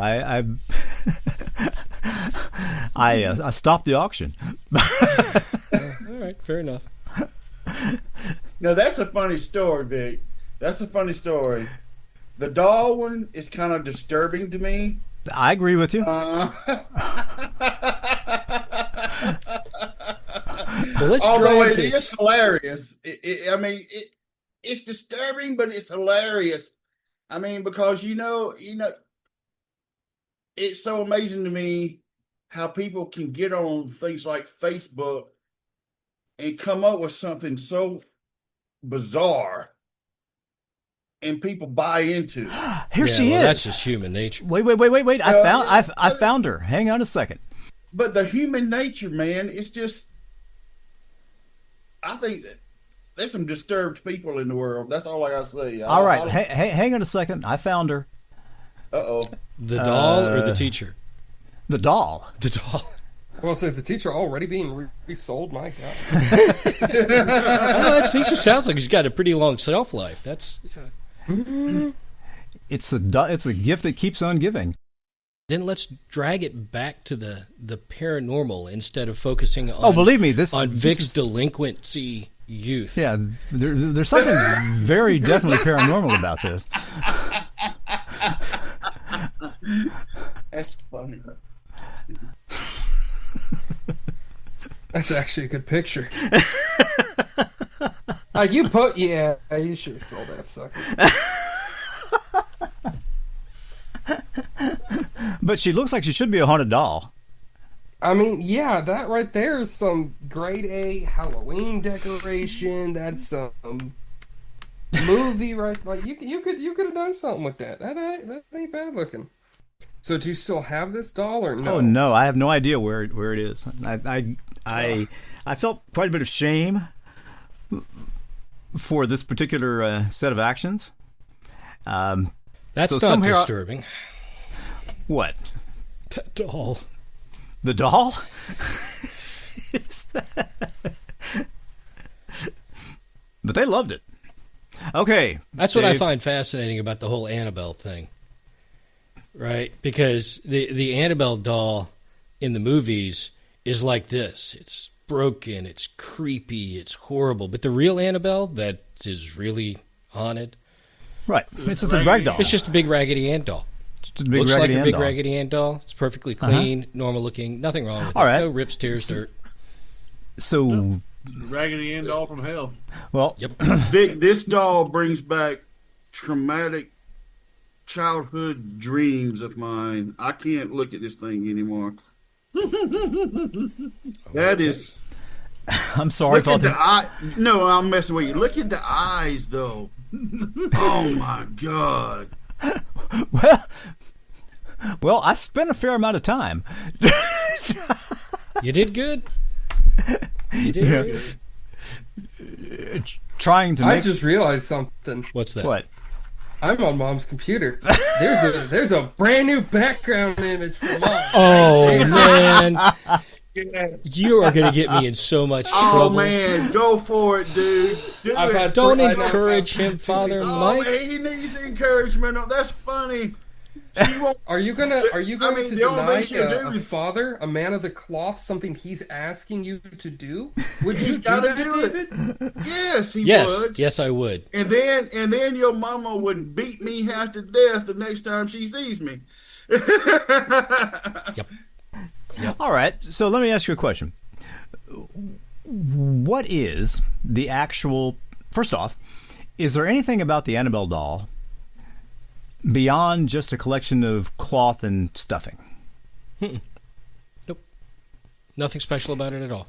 I stopped the auction. All right, fair enough. No, that's a funny story, Vic. That's a funny story. The doll one is kind of disturbing to me. I agree with you. Well, let's Although drag it this. is hilarious. It's disturbing, but it's hilarious. I mean, because it's so amazing to me how people can get on things like Facebook and come up with something so bizarre and people buy into it. Here she is. That's just human nature. Wait. I found her. Hang on a second. But the human nature, man, it's just, I think that there's some disturbed people in the world. That's all I got to say. All right. Hang on a second. I found her. Uh-oh. The doll or the teacher? The doll. The doll. Well, says the teacher already being resold? My God. I don't know, that teacher sounds like he's got a pretty long shelf life. That's... It's a gift that keeps on giving. Then let's drag it back to the paranormal instead of focusing on. Oh, believe me, on Vic's delinquency youth. Yeah, there's something very definitely paranormal about this. That's funny. That's actually a good picture. You should have sold that sucker. But she looks like she should be a haunted doll. I mean, yeah, that right there is some grade A Halloween decoration. That's some movie, right? Like you could have done something with that. That ain't bad looking. So do you still have this doll or no? Oh no, I have no idea where it is. I felt quite a bit of shame for this particular set of actions. That's so not disturbing. What? That doll. The doll? Is that... But they loved it. Okay. That's what I find fascinating about the whole Annabelle thing. Right? Because the Annabelle doll in the movies is like this. It's broken, it's creepy, it's horrible. But the real Annabelle that is really haunted, Right. It's just a rag doll. It's just a big Raggedy Ann doll. Just a big Looks Raggedy like a Ann big doll. Raggedy Ann doll. It's perfectly clean, normal looking, nothing wrong with All it. right. No rips, tears, dirt. So, Raggedy Ann doll from hell. well, Yep. Vic, this doll brings back traumatic childhood dreams of mine. I can't look at this thing anymore. That is. I'm sorry. Look at the eye. No, I'm messing with you. Look at the eyes, though. Oh my God. Well, I spent a fair amount of time. You did good. You did good. Trying to I make just realized something. What's that? what? I'm on Mom's computer. There's a brand new background image for Mom. Oh, man. You are going to get me in so much Oh trouble. man, go for it, dude. Do I've it. had- Don't I know. encourage him, Father Oh Mike. man, he needs encouragement. That's funny. She won't. Are you going to the only deny thing she'll do a is- father, a man of the cloth, something he's asking you to do? Would you He's do gotta that, do it. David? Yes, he Yes, would. yes, I would. And then your mama would beat me half to death the next time she sees me. Yep. All right. So let me ask you a question. What is the actual? First off, is there anything about the Annabelle doll beyond just a collection of cloth and stuffing? Nope. Nothing special about it at all.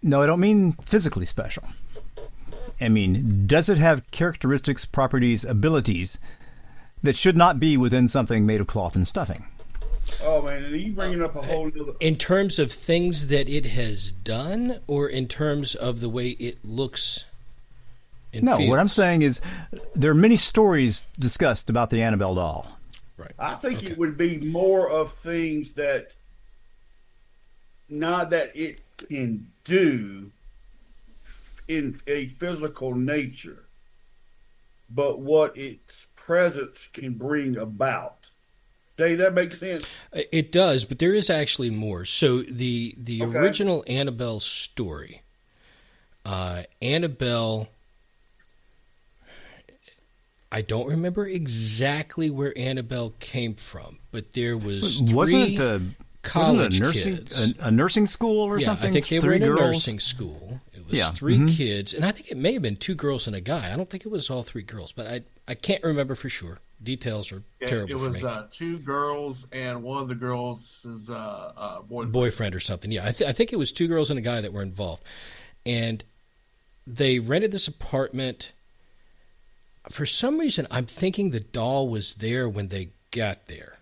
No, I don't mean physically special. I mean, does it have characteristics, properties, abilities that should not be within something made of cloth and stuffing? Oh man, and you bringing up a whole other. In terms of things that it has done, or in terms of the way it looks and No, feels? what I'm saying is there are many stories discussed about the Annabelle doll. Right. I think it would be more of things that, not that it can do in a physical nature, but what its presence can bring about. Dave, that makes sense? It does, but there is actually more. So the Okay. original Annabelle story, Annabelle, I don't remember exactly where Annabelle came from, but there was Wasn't three it college a nursing kids. a nursing school or Yeah, something? I think they Three were in girls? a nursing school. It was Yeah. three kids, and I think it may have been two girls and a guy. I don't think it was all three girls, but I can't remember for sure. Details are terrible It for was me. two girls, and one of the girls' boyfriend. Boyfriend or something. Yeah, I think it was two girls and a guy that were involved, and they rented this apartment. For some reason, I'm thinking the doll was there when they got there,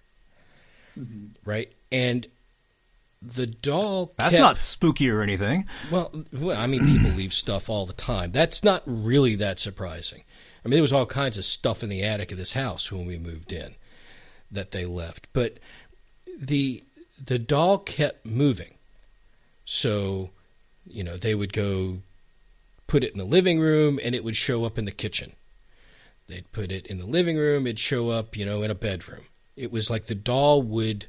right? And the doll. That's kept- not spooky or anything. Well, I mean, people leave stuff all the time. That's not really that surprising. I mean, there was all kinds of stuff in the attic of this house when we moved in that they left. But the doll kept moving. So, they would go put it in the living room, and it would show up in the kitchen. They'd put it in the living room, it'd show up, in a bedroom. It was like the doll would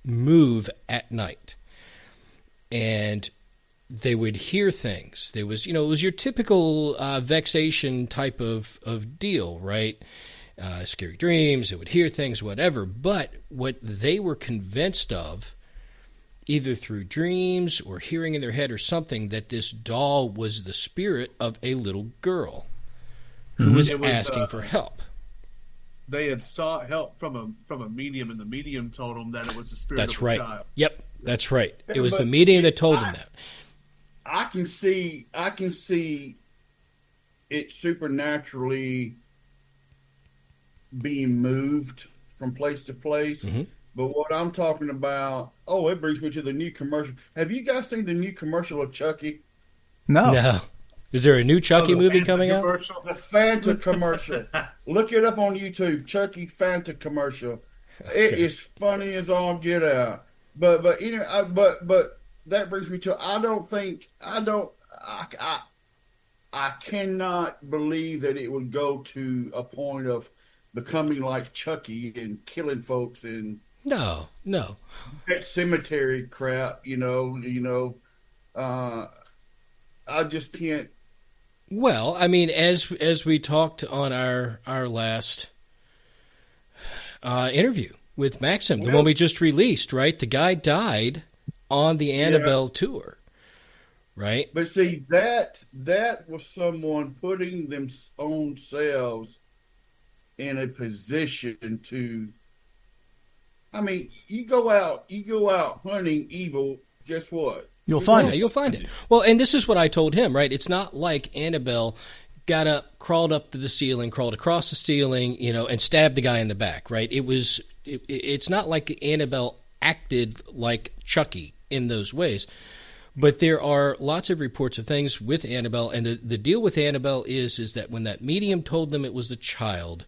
move at night. And they would hear things. There was, it was your typical vexation type of deal, right? Scary dreams, it would hear things, whatever. But what they were convinced of, either through dreams or hearing in their head or something, that this doll was the spirit of a little girl who was It was, asking for help. They had sought help from a medium, and the medium told them that it was the spirit That's of a right. child. Yep, that's right. It was But the medium that told them that. I can see it supernaturally being moved from place to place. Mm-hmm. But what I'm talking about, it brings me to the new commercial. Have you guys seen the new commercial of Chucky? No. No. Is there a new Chucky The movie Fanta coming out? commercial. The Fanta commercial. Look it up on YouTube. Chucky Fanta commercial. It is funny as all get out. But that brings me to I cannot believe that it would go to a point of becoming like Chucky and killing folks and No. Pet Cemetery crap. I just can't. Well, I mean, as we talked on our last interview with Maxim, the one we just released, right? The guy died on the Annabelle tour, right? But see, that was someone putting them own selves in a position to. I mean, you go out hunting evil. Guess what? You'll find it. You'll find it. Well, and this is what I told him, right? It's not like Annabelle got up, crawled up to the ceiling, crawled across the ceiling, and stabbed the guy in the back, right? It's not like Annabelle acted like Chucky in those ways. But there are lots of reports of things with Annabelle, and the deal with Annabelle is that when that medium told them it was the child,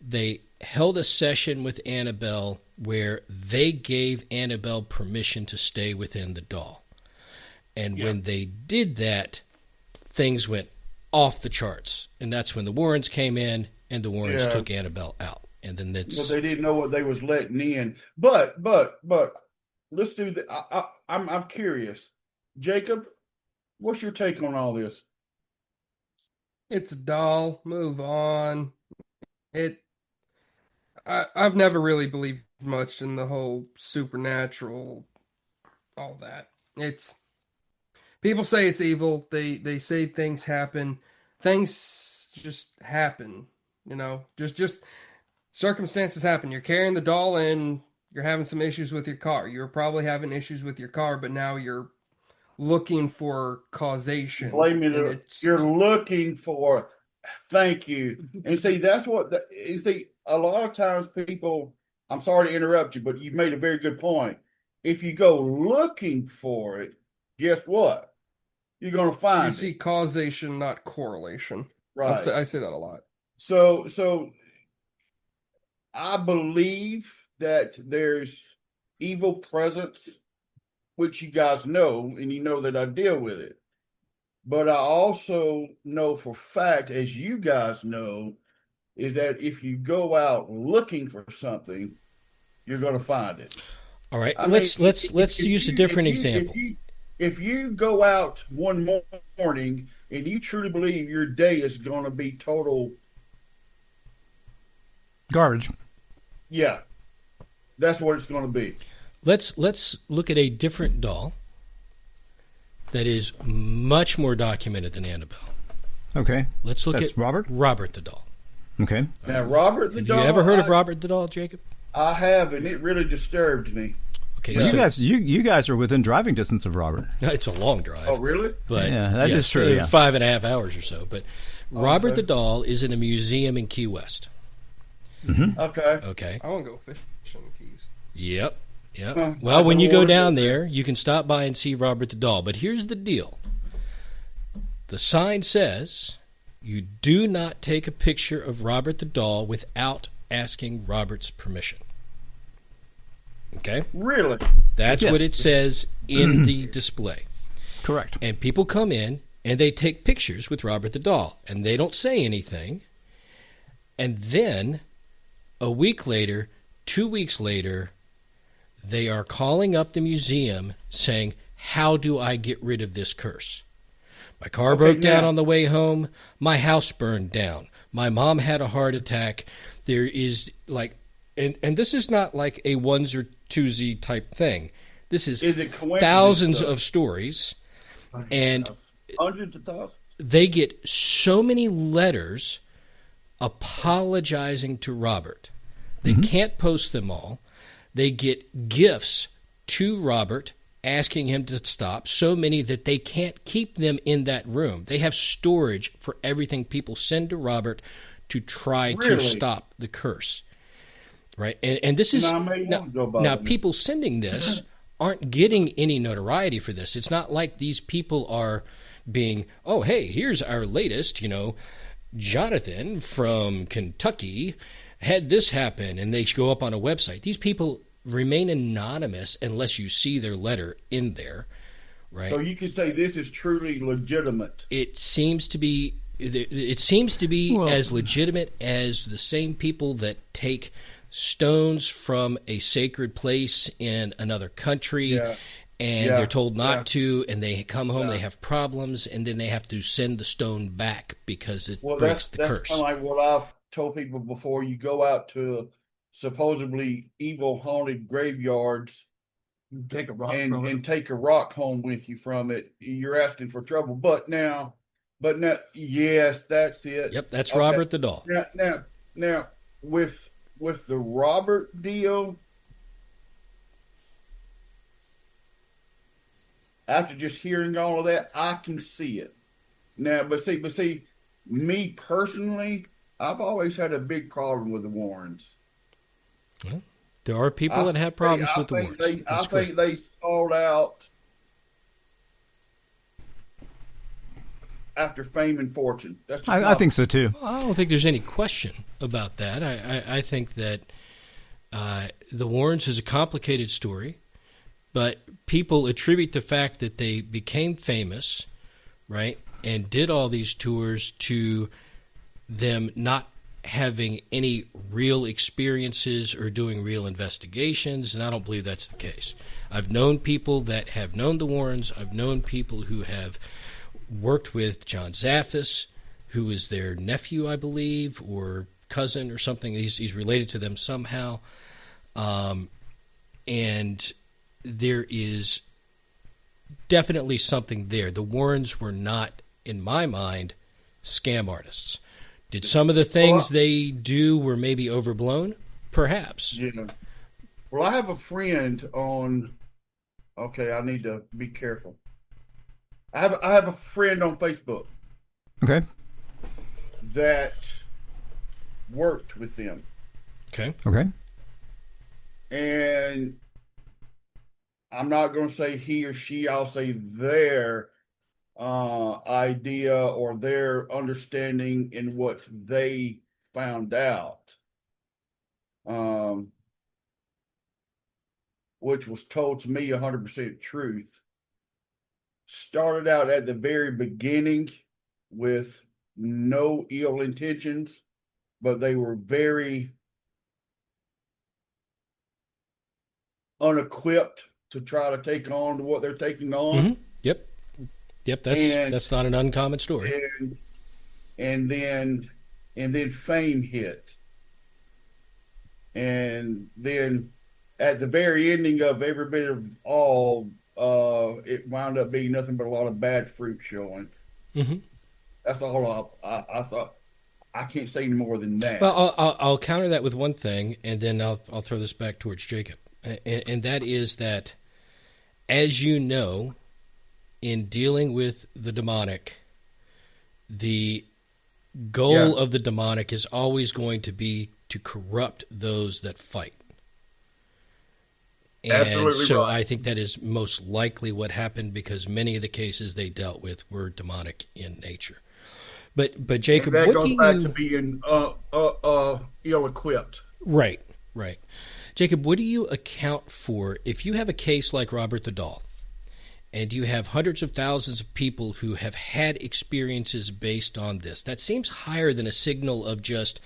they held a session with Annabelle where they gave Annabelle permission to stay within the doll. And when they did that, things went off the charts. And that's when the Warrens came in, and the Warrens took Annabelle out. And then that's... Well, they didn't know what they was letting in. But let's do that. I'm curious. Jacob, what's your take on all this? It's a doll. Move on. I've never really believed much in the whole supernatural, all that. People say it's evil. They say things happen. Things just happen, just circumstances happen. You're carrying the doll and you're having some issues with your car. You're probably having issues with your car, but now you're looking for causation. You're looking for, thank you. And see, that's what, a lot of times people, I'm sorry to interrupt you, but you made a very good point. If you go looking for it, guess what? You're going to find You see causation, not correlation. Right. I say that a lot. So I believe that there's evil presence, which you guys know, and you know that I deal with it. But I also know for fact, as you guys know, is that if you go out looking for something, you're going to find it. All right, let's use a different example. If you go out one morning and you truly believe your day is going to be total garbage, yeah, that's what it's going to be. Let's look at a different doll that is much more documented than Annabelle. Okay, let's look at Robert the doll. Okay, now Robert the doll. Have you ever heard of Robert the doll, Jacob? I have, and it really disturbed me. Okay, well, you guys are within driving distance of Robert. It's a long drive. Oh, really? But yeah, that is true. Yeah. 5.5 hours or so. But Robert the doll is in a museum in Key West. Mm-hmm. Okay. I want to go fishing in Keys. Yep. Well, when you go down there, you can stop by and see Robert the doll. But here's the deal. The sign says you do not take a picture of Robert the doll without asking Robert's permission. Okay? Really? That's what it says in the display. Correct. And people come in and they take pictures with Robert the doll, and they don't say anything. And then a week later, 2 weeks later, they are calling up the museum saying, how do I get rid of this curse? My car broke down on the way home. My house burned down. My mom had a heart attack. There is and this is not like a ones or twosie type thing. This is thousands of stories, and hundreds of thousands. They get so many letters apologizing to Robert. They can't post them all. They get gifts to Robert asking him to stop, so many that they can't keep them in that room. They have storage for everything people send to Robert to try to stop the curse. Right, and this is now people sending this aren't getting any notoriety for this. It's not like these people are being, oh, hey, here's our latest, Jonathan from Kentucky had this happen, and they go up on a website. These people remain anonymous unless you see their letter in there, right? So you can say this is truly legitimate. It seems to be as legitimate as the same people that take stones from a sacred place in another country and they're told not to, and they come home, Yeah. they have problems, and then they have to send the stone back because it breaks that's the curse. kind of like what I've told people before. You go out to supposedly evil haunted graveyards Take a rock from it. and take a rock home with you from it. You're asking for trouble. But now, yes, that's it. Yep, that's Okay. Robert the Doll. Now, with the Robert deal, after just hearing all of that, I can see it. Now, but see, me personally, I've always had a big problem with the Warrens. Well, there are people that have problems with the Warrens. I think they sold out after fame and fortune. That's just I think so too. Well, I don't think there's any question about that. I think that the Warrens is a complicated story, but people attribute the fact that they became famous, right, and did all these tours to them not having any real experiences or doing real investigations, and I don't believe that's the case. I've known people that have known the Warrens. I've known people who have worked with John Zaffis, who is their nephew, I believe, or cousin or something. He's related to them somehow. And there is definitely something there. The Warrens were not, in my mind, scam artists. Did some of the things they do were maybe overblown? Perhaps. Yeah. Well, I have a friend on. Okay, I need to be careful. I have a friend on Facebook Okay. that worked with them, Okay. Okay. and I'm not going to say he or she. I'll say their idea or their understanding in what they found out, which was told to me 100% truth. Started out at the very beginning with no ill intentions, but they were very unequipped to try to take on to what they're taking on. Mm-hmm. Yep. That's not an uncommon story. And then fame hit. And then at the very ending of every bit of all, it wound up being nothing but a lot of bad fruit showing. Mm-hmm. That's all I thought. I can't say any more than that. Well, I'll counter that with one thing, and then I'll throw this back towards Jacob, and that is that, as you know, in dealing with the demonic, the goal of the demonic is always going to be to corrupt those that fight. And Absolutely so right. I think that is most likely what happened, because many of the cases they dealt with were demonic in nature. But Jacob, and that what goes do back you... to being ill-equipped. Right. Jacob, what do you account for if you have a case like Robert the Doll, and you have hundreds of thousands of people who have had experiences based on this? That seems higher than a signal of just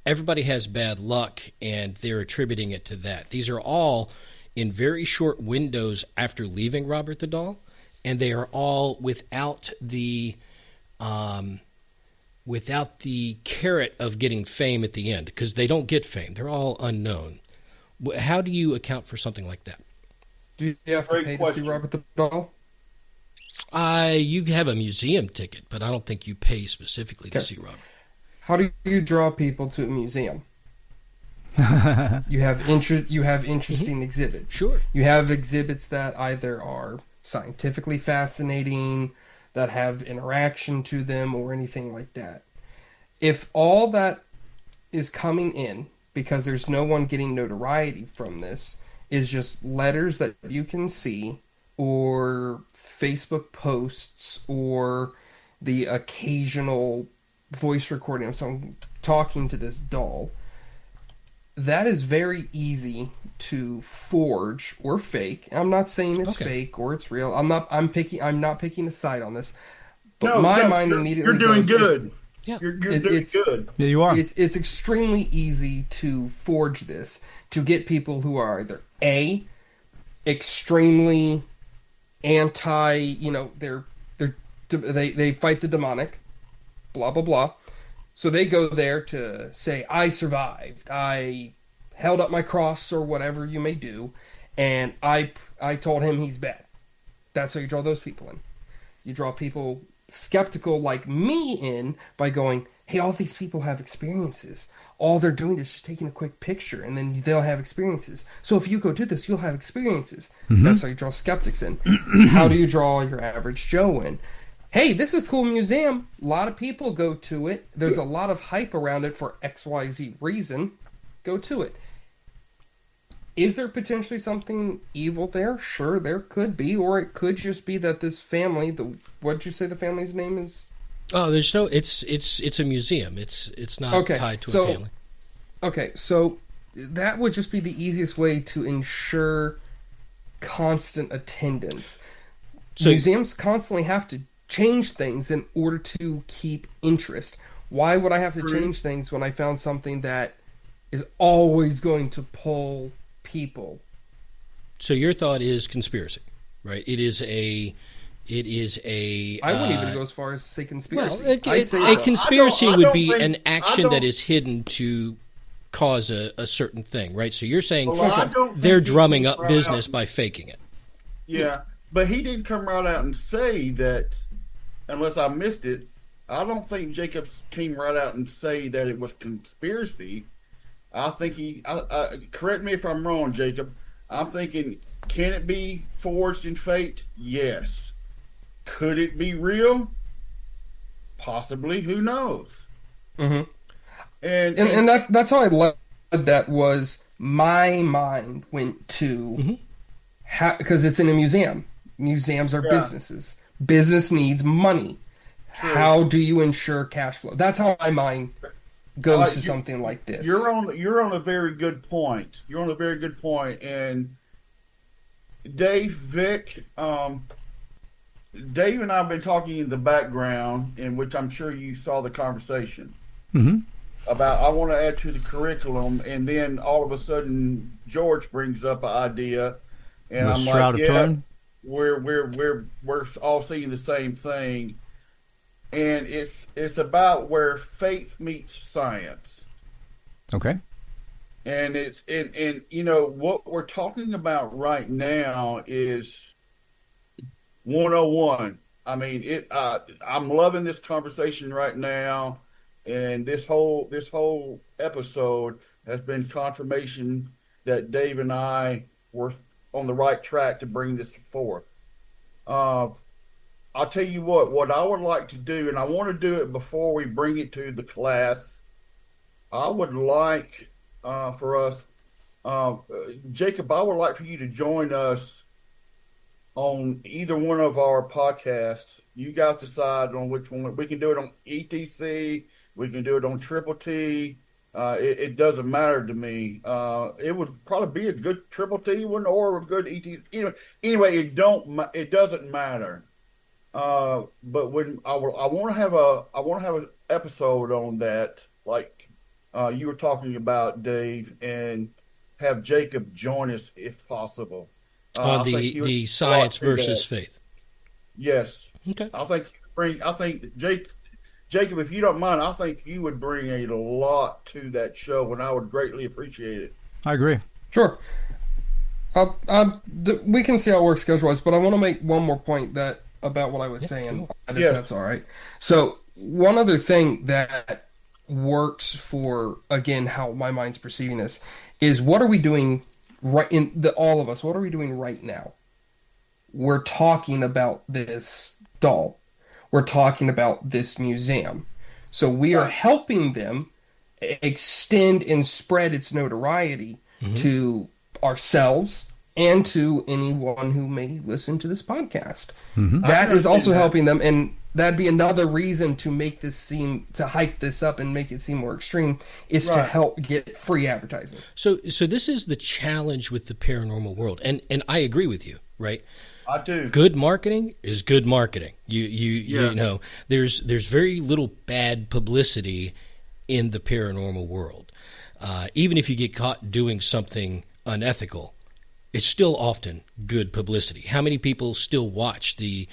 everybody has bad luck and they're attributing it to that. These are all in very short windows after leaving Robert the Doll, and they are all without the carrot of getting fame at the end, because they don't get fame. They're all unknown. How do you account for something like that? Do you have to Great pay question. to see Robert the Doll? You have a museum ticket, but I don't think you pay specifically to Okay. see Robert. How do you draw people to a museum? You have interesting exhibits. Sure. You have exhibits that either are scientifically fascinating, that have interaction to them, or anything like that. If all that is coming in, because there's no one getting notoriety from this, is just letters that you can see, or Facebook posts, or the occasional voice recording of someone talking to this doll, that is very easy to forge or fake. I'm not saying it's Okay. fake or it's real. I'm not picking a side on this. But No, my no, mind you're, immediately you're doing goes, good. Yeah. You're It- doing it's- good. Yeah, you are. It's extremely easy to forge this to get people who are either A, extremely anti, they fight the demonic, blah blah blah. So they go there to say, I survived, I held up my cross, or whatever you may do, and I told him he's bad. That's how you draw those people in. You draw people skeptical like me in by going, hey, all these people have experiences. All they're doing is just taking a quick picture, and then they'll have experiences. So if you go do this, you'll have experiences. That's how you draw skeptics in. How do you draw your average Joe in? Hey, this is a cool museum. A lot of people go to it. There's a lot of hype around it for XYZ reason. Go to it. Is there potentially something evil there? Sure, there could be. Or it could just be that this family, what did you say the family's name is? Oh, there's no. It's a museum. It's not tied to a family. Okay, so that would just be the easiest way to ensure constant attendance. So museums constantly have to change things in order to keep interest. Why would I have to change things when I found something that is always going to pull people? So your thought is conspiracy, right? It is a. I wouldn't even go as far as to say conspiracy. Well, a conspiracy would be an action that is hidden to cause a certain thing, right? So you're saying they're drumming up business by faking it. Yeah, but he didn't come right out and say that, unless I missed it. I don't think Jacobs came right out and say that it was conspiracy. I think correct me if I'm wrong, Jacob. I'm thinking, can it be forged in fate? Yes. Could it be real? Possibly. Who knows? Mm-hmm. And that's how I led that. Was my mind went to because it's in a museum. Museums are businesses. Business needs money. True. How do you ensure cash flow? That's how my mind goes to something like this. You're on a very good point. And Dave, Vic, Dave and I have been talking in the background, in which I'm sure you saw the conversation about I want to add to the curriculum, and then all of a sudden George brings up an idea, and I'm Shroud like, of Turin? we're all seeing the same thing, and it's about where faith meets science. Okay. And it's what we're talking about right now is 101. I mean, I'm loving this conversation right now, and this whole episode has been confirmation that Dave and I were on the right track to bring this forth. I'll tell you what I would like to do, and I want to do it before we bring it to the class. I would like for us, Jacob, I would like for you to join us on either one of our podcasts. You guys decide on which one. We can do it on ETC. We can do it on Triple T. It doesn't matter to me. It would probably be a good Triple T one or a good ETC. Anyway, it doesn't matter. But when I want to have an episode on that, like you were talking about, Dave, and have Jacob join us if possible. On the science versus faith. Yes. Okay. I think Jacob, if you don't mind, I think you would bring a lot to that show, and I would greatly appreciate it. I agree. Sure. We can see how it works schedule-wise, but I want to make one more point about what I was saying, if that's all right. So one other thing that works for, again, how my mind's perceiving this is, what are we doing all of us, what are we doing right now? We're talking about this doll. We're talking about this museum. So we are helping them extend and spread its notoriety to ourselves and to anyone who may listen to this podcast. That is also helping them, and that'd be another reason to make this to hype this up and make it seem more extreme, is to help get free advertising. So this is the challenge with the paranormal world, and I agree with you, right? I do. Good marketing is good marketing. You know, there's very little bad publicity in the paranormal world. Even if you get caught doing something unethical, it's still often good publicity. How many people still watch the,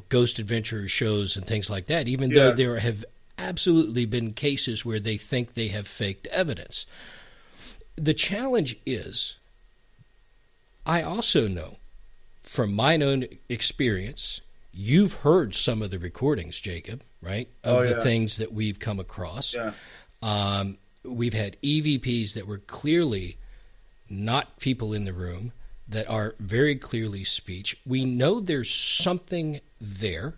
Ghost Adventure shows and things like that, even though there have absolutely been cases where they think they have faked evidence? The challenge is, I also know from my own experience, you've heard some of the recordings, Jacob, right, of the things that we've come across. Yeah. We've had EVPs that were clearly not people in the room, that are very clearly speech. We know there's something there,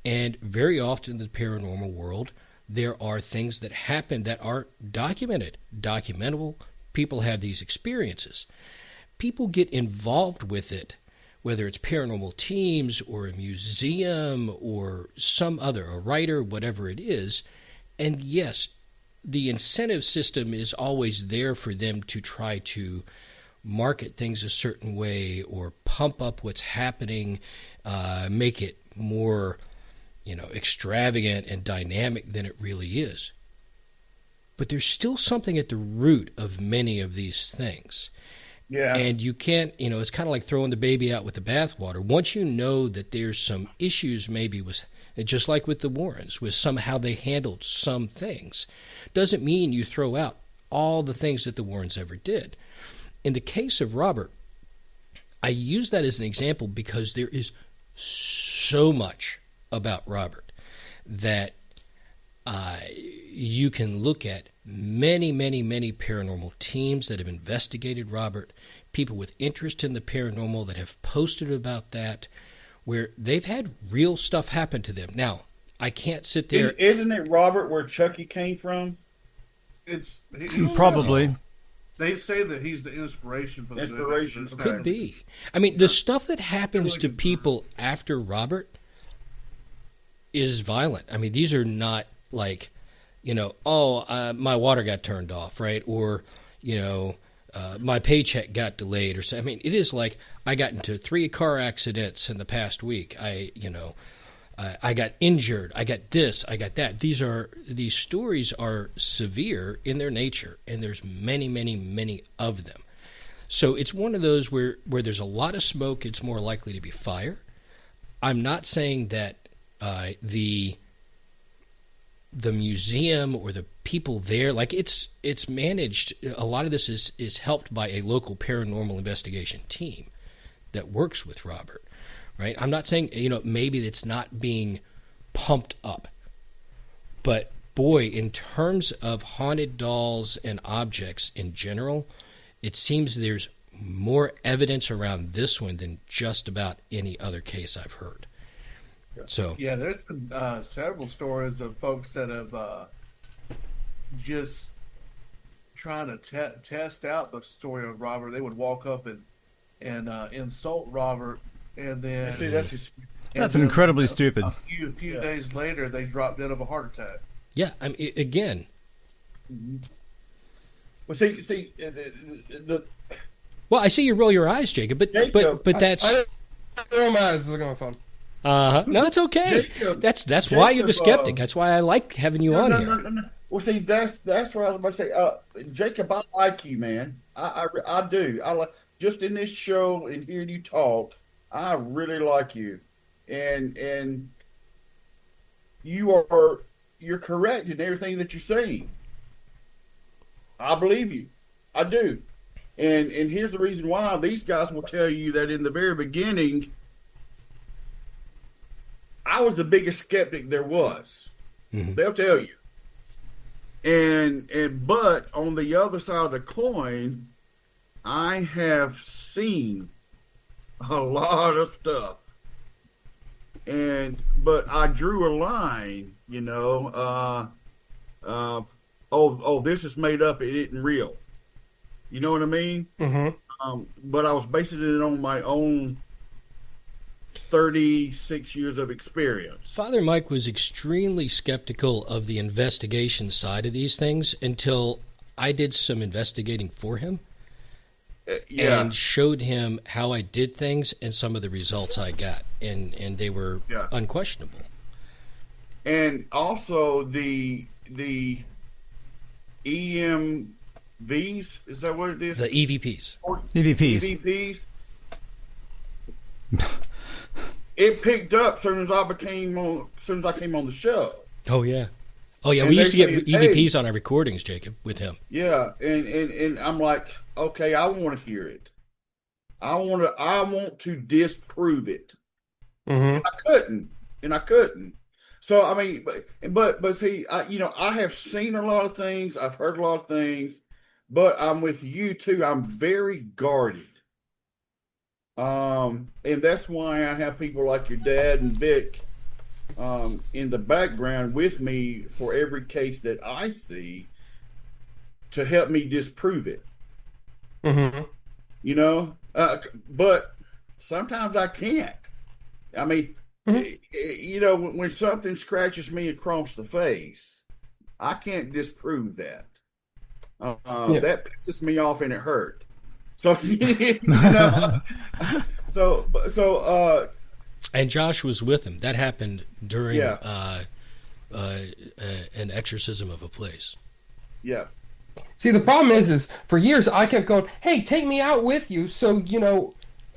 and very often in the paranormal world, there are things that happen that are documentable. People have these experiences. People get involved with it, whether it's paranormal teams or a museum or a writer, whatever it is. And yes, the incentive system is always there for them to try to market things a certain way or pump up what's happening, make it more, extravagant and dynamic than it really is. But there's still something at the root of many of these things. Yeah. And you can't, it's kind of like throwing the baby out with the bathwater. Once you know that there's some issues maybe with, just like with the Warrens, with somehow they handled some things, doesn't mean you throw out all the things that the Warrens ever did. In the case of Robert, I use that as an example because there is so much about Robert that you can look at many, many, many paranormal teams that have investigated Robert, people with interest in the paranormal that have posted about that, where they've had real stuff happen to them. Now, I can't sit there. Isn't it Robert where Chucky came from? It's probably. They say that he's the inspiration for the inspiration. Could be. I mean, the stuff that happens to people after Robert is violent. I mean, these are not like, my water got turned off, right? Or, my paycheck got delayed or something. I mean, it is like I got into 3 car accidents in the past week. I got injured. I got this. I got that. These stories are severe in their nature, and there's many, many, many of them. So it's one of those where there's a lot of smoke, it's more likely to be fire. I'm not saying that the museum or the people there, like it's managed. A lot of this is helped by a local paranormal investigation team that works with Robert. Right? I'm not saying, maybe it's not being pumped up. But, boy, in terms of haunted dolls and objects in general, it seems there's more evidence around this one than just about any other case I've heard. So yeah, there's been several stories of folks that have just trying to test out the story of Robert. They would walk up and insult Robert. And then that's incredibly stupid. A few days later, they dropped dead of a heart attack. Yeah, I mean, again. Well, see, well, I see you roll your eyes, Jacob, but that's. I roll my eyes. This is going fun. No, that's okay. Jacob, that's why you're the skeptic. That's why I like having you on here. No. Well, see, that's what I was about to say. Jacob, I like you, man. I do. I like just in this show and hearing you talk. I really like you, and you're correct in everything that you're saying. I believe you, I do, and here's the reason why. These guys will tell you that in the very beginning, I was the biggest skeptic there was. Mm-hmm. They'll tell you, but on the other side of the coin, I have seen a lot of stuff, but I drew a line, this is made up, it isn't real, you know what I mean? Mm-hmm. But I was basing it on my own 36 years of experience. Father Mike was extremely skeptical of the investigation side of these things until I did some investigating for him. And showed him how I did things and some of the results I got, and they were unquestionable. And also the EM V's, is that what it is? The EVPs. EVPs. It picked up soon as I came on the show. Oh yeah. Oh yeah. And We used to they're get saying, EVPs hey. on our recordings, Jacob, with him. Yeah, and I'm like, okay, I want to hear it. I want to disprove it. Mm-hmm. And I couldn't. So I mean, but see, I have seen a lot of things. I've heard a lot of things, but I'm with you too. I'm very guarded. And that's why I have people like your dad and Vic in the background with me for every case that I see to help me disprove it. Mm-hmm. But sometimes I can't. I mean, when something scratches me across the face, I can't disprove that. That pisses me off and it hurt. So, And Josh was with him. That happened during Yeah. an exorcism of a place. yeah. See, the problem is for years I kept going, "Hey, take me out with you," so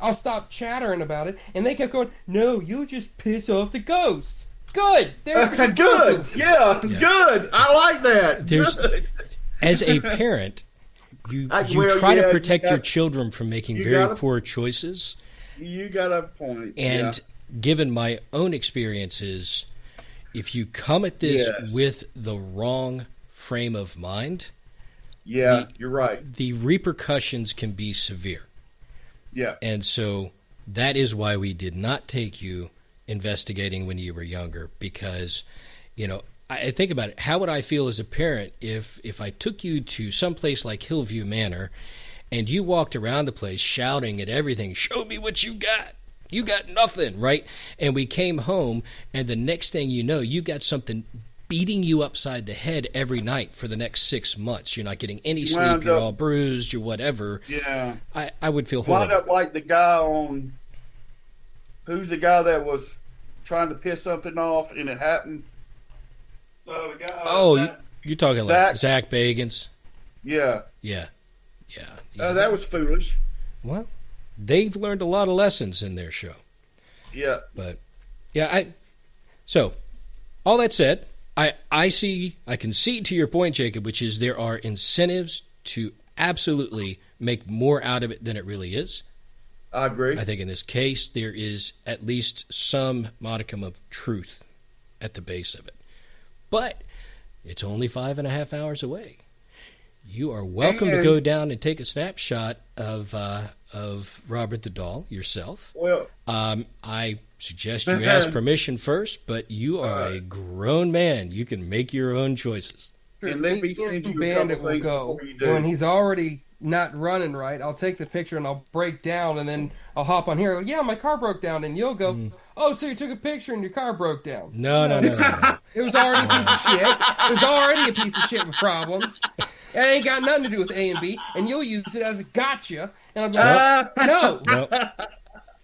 I'll stop chattering about it. And they kept going, "No, you'll just piss off the ghosts." Good, there's Good, yeah, good. I like that. Good. As a parent, you try to protect your children from making very poor choices. You got a point. And given my own experiences, if you come at this with the wrong frame of mind, you're right. The repercussions can be severe. Yeah. And so that is why we did not take you investigating when you were younger, because, I think about it. How would I feel as a parent if I took you to some place like Hillview Manor and you walked around the place shouting at everything, "Show me what you got. You got nothing," right? And we came home, and the next thing you know, you got something beating you upside the head every night for the next 6 months. You're not getting any sleep. You're all bruised. You're whatever. Yeah. I would feel horrible. Wound up like the guy on... Who's the guy that was trying to piss something off and it happened? The guy, you're talking like Zach Bagans. Yeah. Yeah. That was foolish. Well, they've learned a lot of lessons in their show. Yeah. But, so, all that said, I can see to your point, Jacob, which is there are incentives to absolutely make more out of it than it really is. I agree. I think in this case, there is at least some modicum of truth at the base of it. But it's only 5.5 hours away. You are welcome to go down and take a snapshot of Robert the Doll yourself. Well, I suggest you ask permission first, but you are a grown man. You can make your own choices. And let me send you a Bandit couple will things go before you do. when he's already not running right. I'll take the picture and I'll break down, and then I'll hop on here. Yeah, my car broke down, and you'll go, "Oh, so you took a picture and your car broke down?" No. It was already a piece of shit. It was already a piece of shit with problems. It ain't got nothing to do with A and B, and you'll use it as a gotcha. And I'm like,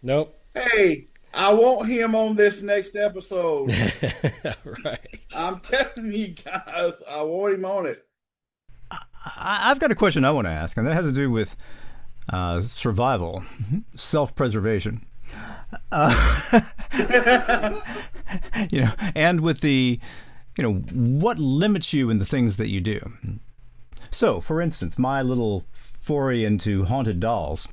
Nope. Hey, I want him on this next episode. Right. I'm telling you guys, I want him on it. I've got a question I want to ask, and that has to do with survival, self-preservation. And with the, what limits you in the things that you do. So, for instance, my little foray into haunted dolls.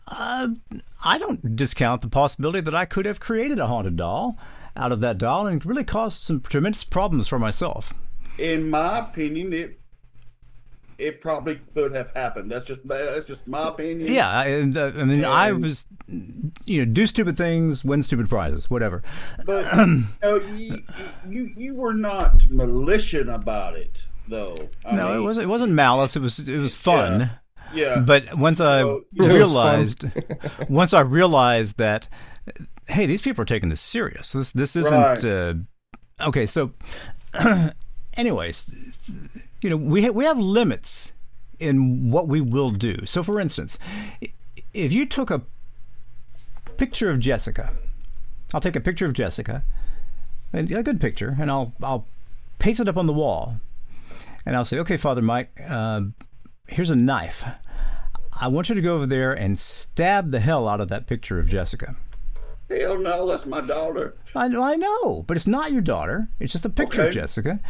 I don't discount the possibility that I could have created a haunted doll out of that doll and really caused some tremendous problems for myself. In my opinion, it probably could have happened. That's just my opinion. Yeah, I was, do stupid things, win stupid prizes, whatever. But you were not malicious about it, though. It wasn't malice. It was fun. Yeah. But once I realized that, hey, these people are taking this serious. This isn't Right. Okay. So, anyways, we have limits in what we will do. So, for instance, if you took a picture of Jessica, I'll take a picture of Jessica, a good picture, and I'll paste it up on the wall, and I'll say, okay, Father Mike, here's a knife. I want you to go over there and stab the hell out of that picture of Jessica. Hell no, that's my daughter. I know, but it's not your daughter. It's just a picture of Okay. Jessica.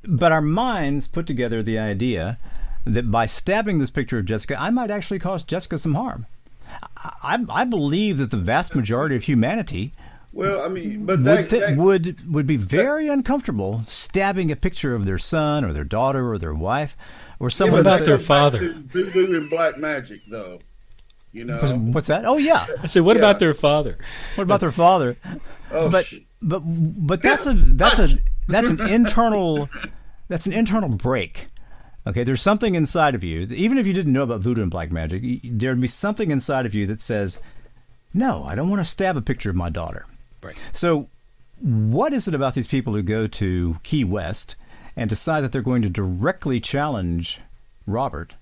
But our minds put together the idea that by stabbing this picture of Jessica, I might actually cause Jessica some harm. I believe that the vast majority of humanity Well, I mean, but would be very uncomfortable stabbing a picture of their son or their daughter or their wife or someone. about their goes back father? to Voodoo and black magic, though. You know. What's that? Oh yeah. I said, what Yeah. about their father? What about their father? Oh, But shit. but that's an internal break. Okay, there's something inside of you. Even if you didn't know about voodoo and black magic, there'd be something inside of you that says, "No, I don't want to stab a picture of my daughter." Right. So, what is it about these people who go to Key West and decide that they're going to directly challenge Robert?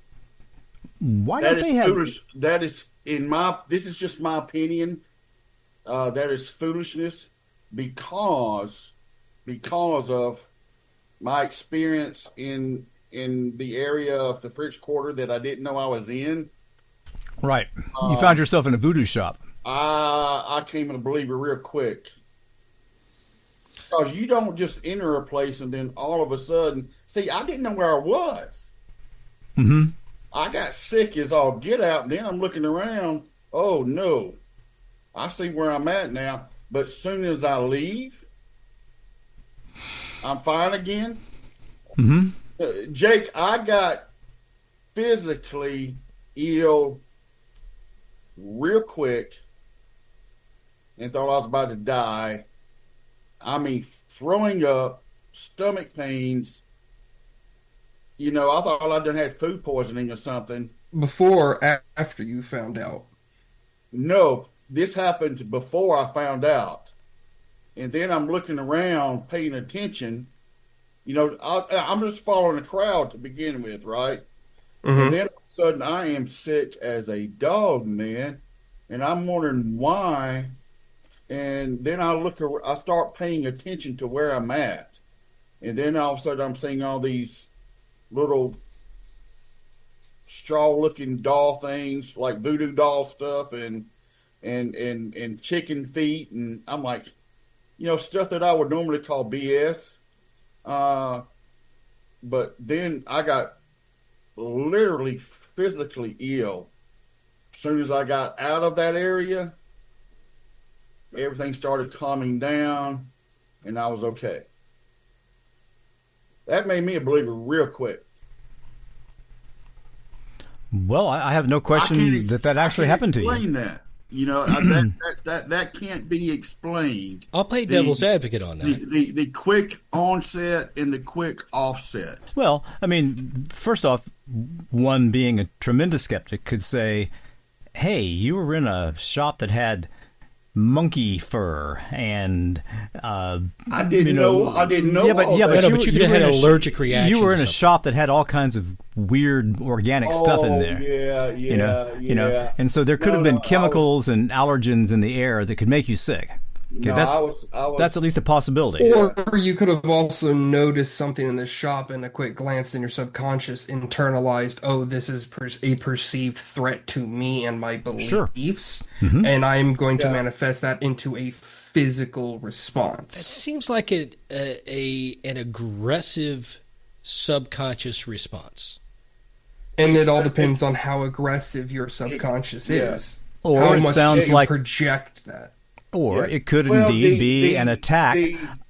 Why That don't is they have? foolish. That is this is just my opinion. That is foolishness because of my experience in the area of the French Quarter that I didn't know I was in. Right. You found yourself in a voodoo shop. I came a believer real quick. Because you don't just enter a place and then all of a sudden, see, I didn't know where I was. Mm-hmm. I got sick as all get out, and then I'm looking around. Oh no, I see where I'm at now. But as soon as I leave, I'm fine again. Mm-hmm. Jake, I got physically ill real quick and thought I was about to die. I mean, throwing up, stomach pains. You know, I thought I done had food poisoning or something. Before, after you found out. No, this happened before I found out. And then I'm looking around, paying attention. You know, I'm just following the crowd to begin with, right? And then all of a sudden I am sick as a dog, man. And I'm wondering why. And then I start paying attention to where I'm at. And then all of a sudden I'm seeing all these little straw-looking doll things, like voodoo doll stuff, and chicken feet, and I'm like, you know, stuff that I would normally call BS. But then I got literally physically ill. As soon as I got out of that area, everything started calming down, and I was okay. That made me a believer real quick. Well, I have no question that actually happened to you. Explain that. You know, that can't be explained. I'll play devil's advocate on that. The quick onset and the quick offset. Well, I mean, first off, one being a tremendous skeptic could say, hey, you were in a shop that had monkey fur and I didn't know. Yeah, but you could have had an allergic reaction. You were in to a something. shop that had all kinds of weird organic stuff in there. Yeah, You know, and so there could have been chemicals and allergens in the air that could make you sick. Okay, that's at least a possibility. Or you could have also noticed something in the shop and a quick glance in your subconscious internalized, oh, this is a perceived threat to me and my beliefs. Sure. And I'm going to manifest that into a physical It response. seems like an aggressive subconscious response. And it all depends on how aggressive your subconscious is. Or how it much sounds you like- project that. Or it could Well, indeed be the- an attack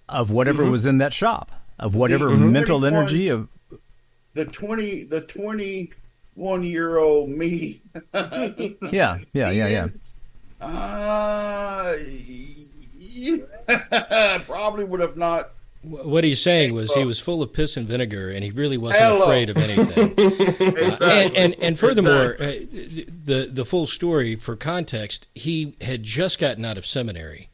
of whatever was in that shop, of whatever mental energy of. the 21-year-old me. Yeah. Probably would have not. What he's saying was he was full of piss and vinegar, and he really wasn't afraid of anything. And furthermore, the full story for context, he had just gotten out of seminary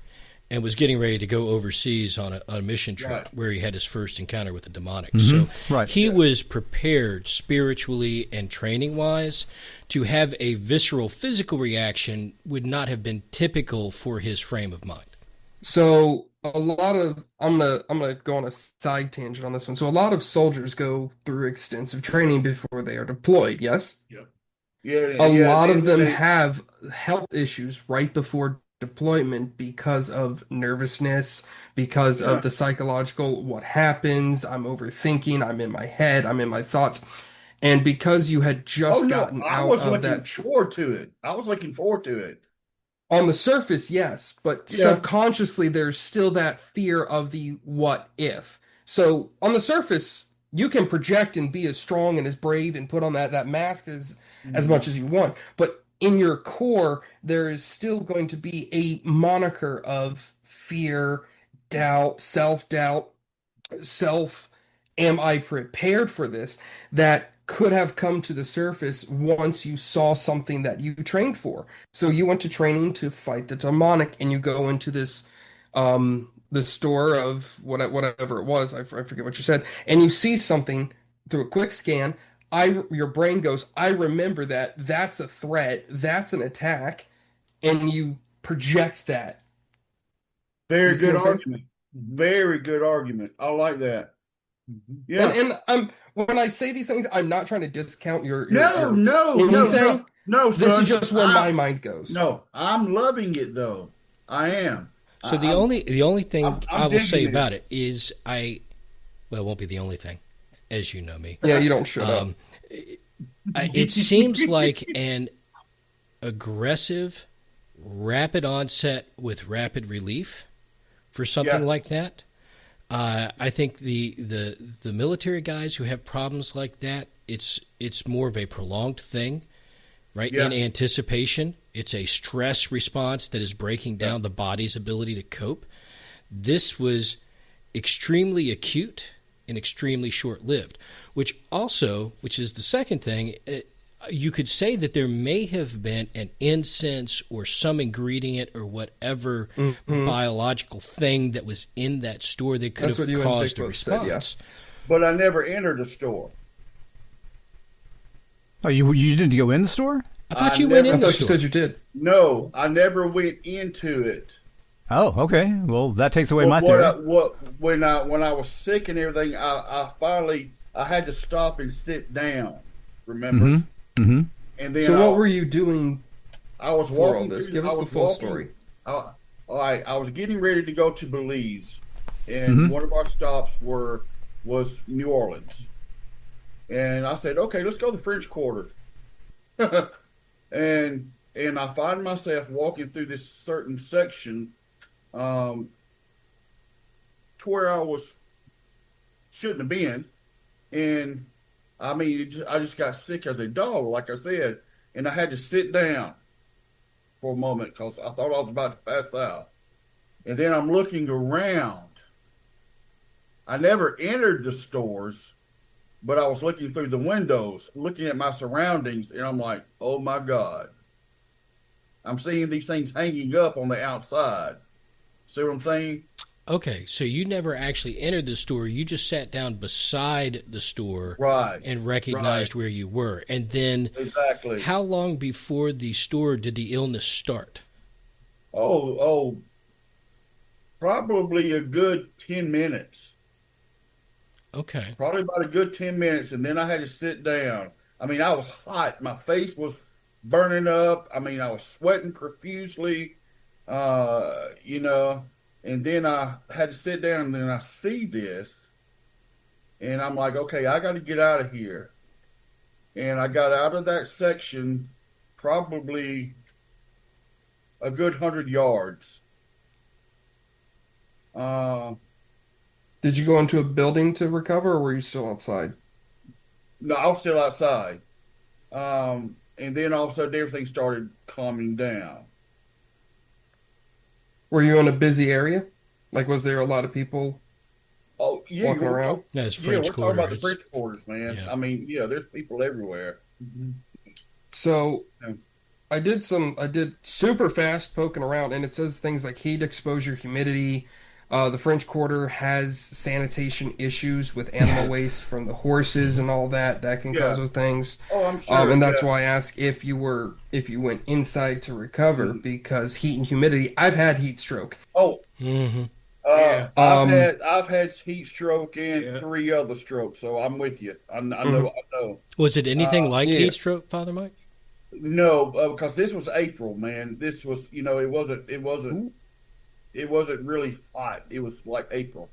and was getting ready to go overseas on a mission trip Right. where he had his first encounter with the demonic. So Right. he was prepared spiritually and training-wise. To have a visceral physical reaction would not have been typical for his frame of mind. So a lot of I'm gonna go on a side tangent on this one. So a lot of soldiers go through extensive training before they are deployed, yes? Yeah, A yeah. lot of them have health issues right before deployment because of nervousness, because Yeah. of the psychological what happens, I'm overthinking, I'm in my head, I'm in my thoughts. And because you had Oh just no, gotten I out was of looking that forward to it. I was looking forward to it. on the surface, yes, but Yeah. subconsciously there's still that fear of the what if. So on the surface, you can project and be as strong and as brave and put on that mask as much as you want, but in your core, there is still going to be a moniker of fear, doubt, self-doubt, self, am I prepared for this? That could have come to the surface once you saw something that you trained for. So you went to training to fight the demonic, and you go into this, the store of whatever it was. I forget what you said, and you see something through a quick scan. Your brain goes, I remember that. That's a threat. That's an attack, and you project that. Very You see good what I'm saying? argument. Very good argument. I like that. Yeah. And I'm when I say these things, I'm not trying to discount No, your no, no, anything. no, no, This son. is just where my mind goes. No, I'm loving it though. I am. So I'm, the only thing I'm I will say digging it. about it is well, it won't be the only thing, as you know me. Yeah, you don't shut up. It seems like an aggressive, rapid onset with rapid relief for something Yeah. like that. I think the military guys who have problems like that, it's more of a prolonged thing, right? Yeah. In anticipation, it's a stress response that is breaking down the body's ability to cope. This was extremely acute and extremely short-lived, which is the second thing. You could say that there may have been an incense or some ingredient or whatever biological thing that was in that store that could That's what have you and caused Vic a both said, yeah. response. But I never entered the store. Oh, you didn't go in the store? I thought I you went never- I in the thought you store. said you did. No, I never went into it. Oh, okay. Well, that takes away my But theory. when I was sick and everything, I finally I had to stop and sit down. Remember? Mm-hmm. And then So what were you doing I was for all walking this? through- Give us I the was full walking- story. All right, I was getting ready to go to Belize, and one of our stops was New Orleans, and I said, "Okay, let's go to the French Quarter," and I find myself walking through this certain section, to where shouldn't have been, and I mean, I just got sick as a dog, like I said, and I had to sit down for a moment because I thought I was about to pass out. And then I'm looking around. I never entered the stores, but I was looking through the windows, looking at my surroundings, and I'm like, oh my God. I'm seeing these things hanging up on the outside. See what I'm saying? Okay, so you never actually entered the store. You just sat down beside the store Right. and recognized where you were. And then Exactly. how long before the store did the illness start? Oh, probably a good 10 minutes. Okay. Probably about a good 10 minutes, and then I had to sit down. I mean, I was hot. My face was burning up. I mean, I was sweating profusely, and then I had to sit down, and then I see this, and I'm like, okay, I got to get out of here. And I got out of that section probably a good 100 yards. Did you go into a building to recover, or were you still outside? No, I was still outside. And then all of a sudden everything started calming down. Were you in a busy area? Like, was there a lot of people Oh, yeah. walking around? Yeah, it's Yeah, French we're talking Quarter. about the It's- French quarters, man. Yeah. I mean, yeah, there's people everywhere. So Yeah. I did super fast poking around, and it says things like heat exposure, humidity. The French Quarter has sanitation issues with animal waste from the horses and all that. That can Yeah. cause those things. Oh, I'm sure. And that's yeah. why I ask if you went inside to recover, because heat and humidity. I've had heat stroke. Oh, Mhm. Yeah. I've had heat stroke and Yeah. 3 other strokes, so I'm with you. I know. I know. Was it anything like yeah. heat stroke, Father Mike? No, because this was April, man. This was, it wasn't really hot. It was like April.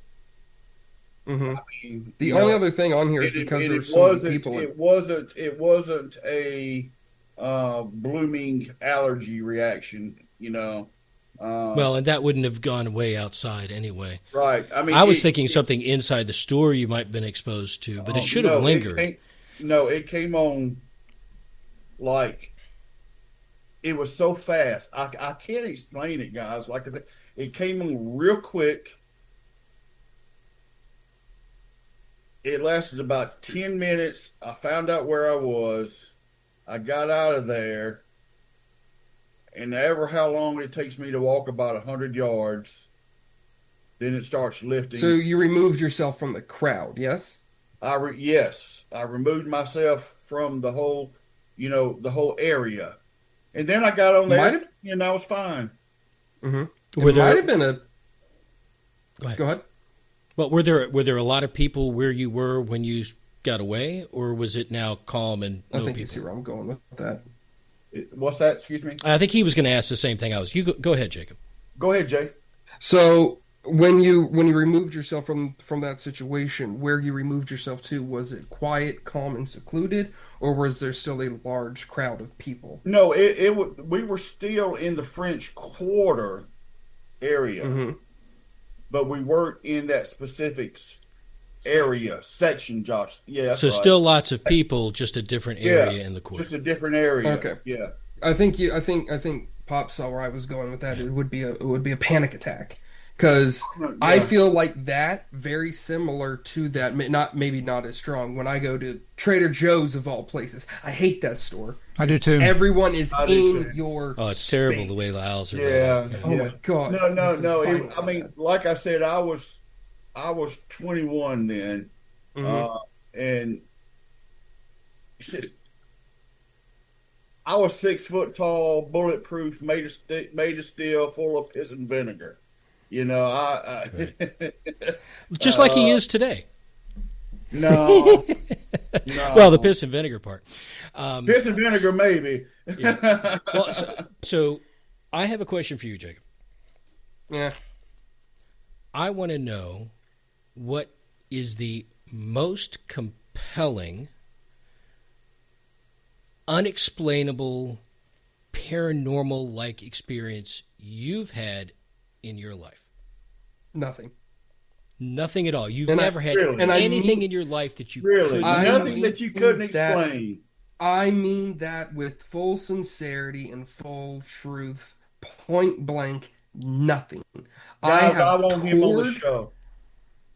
hmm I mean, The you only know, other thing on here is and because it there's so many wasn't, people. it wasn't a blooming allergy reaction, you know. Well, and that wouldn't have gone way outside anyway. Right. I mean, I was thinking something inside the store you might have been exposed to, but it should have lingered. It came on like it was so fast. I can't explain it, guys. Like I said, it came on real quick. It lasted about 10 minutes. I found out where I was. I got out of there. And ever how long it takes me to walk about 100 yards, then it starts lifting. So you removed yourself from the crowd, yes? Yes, I removed myself from the whole, the whole area. And then I got on there and I was fine. Mm-hmm. Were It there- might have been a. Go ahead. Go ahead. Well, were there a lot of people where you were when you got away, or was it now calm and I no think you see people? where I'm going with that. What's that? Excuse me? I think he was going to ask the same thing I was. You go ahead, Jacob. Go ahead, Jay. So when you removed yourself from that situation, where you removed yourself to, was it quiet, calm, and secluded, or was there still a large crowd of people? No, we were still in the French Quarter area, Mm-hmm. but we weren't in that specific section, Josh. Yeah, that's So right. still lots of people, just a different area in the court. Just a different area. Okay. Yeah. I think Pop saw where I was going with that. It would be a panic attack, because I Yeah. feel like that very similar to that. Maybe not as strong. When I go to Trader Joe's of all places, I hate that store. I do too. Everyone is I do in too. your. Oh, it's terrible the way space. the aisles are. Yeah. laid out. Oh my god. No. Fighting I mean, like I said, I was 21 then, Mhm. and I was 6 foot tall, bulletproof, made of steel, full of piss and vinegar. Just like he is today. no, no. Well, the piss and vinegar part. piss and vinegar, maybe. Yeah. Well, so I have a question for you, Jacob. Yeah. I want to know what is the most compelling, unexplainable, paranormal-like experience you've had in your life. Nothing. Nothing at all. You've And never had really- and I anything mean- in your life that you Really, couldn't I nothing mean that you couldn't that- explain. I mean that with full sincerity and full truth, point blank, nothing. Guys, I want him on the show.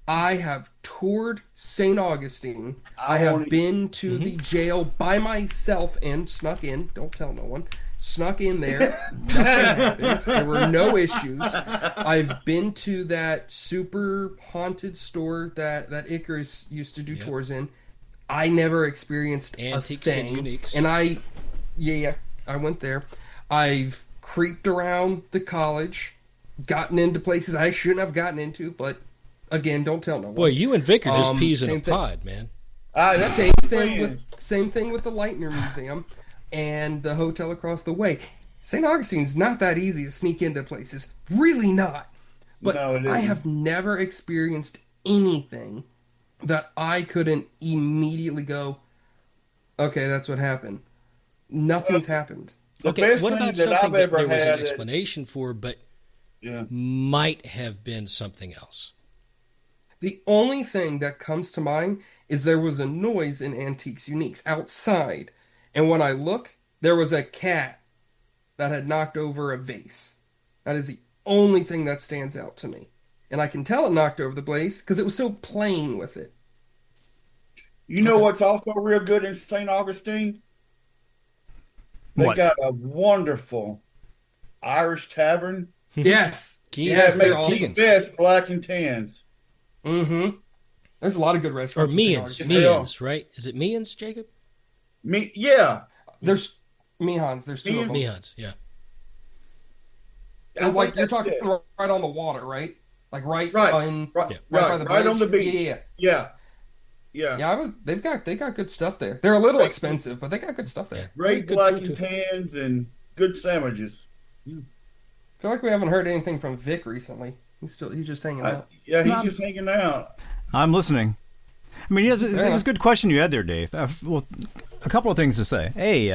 I have toured St. Augustine. I I have want- been to the jail by myself and snuck in. Don't tell no one. Snuck in there. Nothing happened. There were no issues. I've been to that super haunted store that Icarus used to do tours in. I never experienced Antiques a and thing. Uniques. And I went there. I've creeped around the college, gotten into places I shouldn't have gotten into, but again, don't tell no one. Boy, you and Vic are just peas in a same thing. pod, man. That's Same thing with the Lightner Museum and the hotel across the way. St. Augustine's not that easy to sneak into places. Really not. But No, it I isn't. have never experienced anything that I couldn't immediately go, okay, that's what happened. Nothing's happened. The Okay, best what thing about that something I've that ever there was an had. explanation for, but Yeah. might have been something else? The only thing that comes to mind is there was a noise in Antiques Uniques outside. And when I look, there was a cat that had knocked over a vase. That is the only thing that stands out to me. And I can tell it knocked over the vase because it was still playing with it. You know what's also real good in St. Augustine? They What? got a wonderful Irish tavern. Yes. Keegan. Yes, That they're makes awesome. the Keegan's. best black and tans. Mm-hmm. There's a lot of good Or restaurants. in St. Meehan's. Augustine. Meehan's, right? Is it Meehan's, Jacob? Yeah. There's Meehan's. There's two of them. Meehan's, yeah. I Like think you're that's talking it. right on the water, right? like right Right, on right, by the right on the bridge. beach. Yeah. They've got good stuff there. They're a little expensive, but they got good stuff there. Great Good black food, and too. tans and good sandwiches. I feel like we haven't heard anything from Vic recently. He's just hanging out. Yeah, he's just hanging out. I'm listening. I mean, it was a good question you had there, Dave. Well, a couple of things to say. Hey,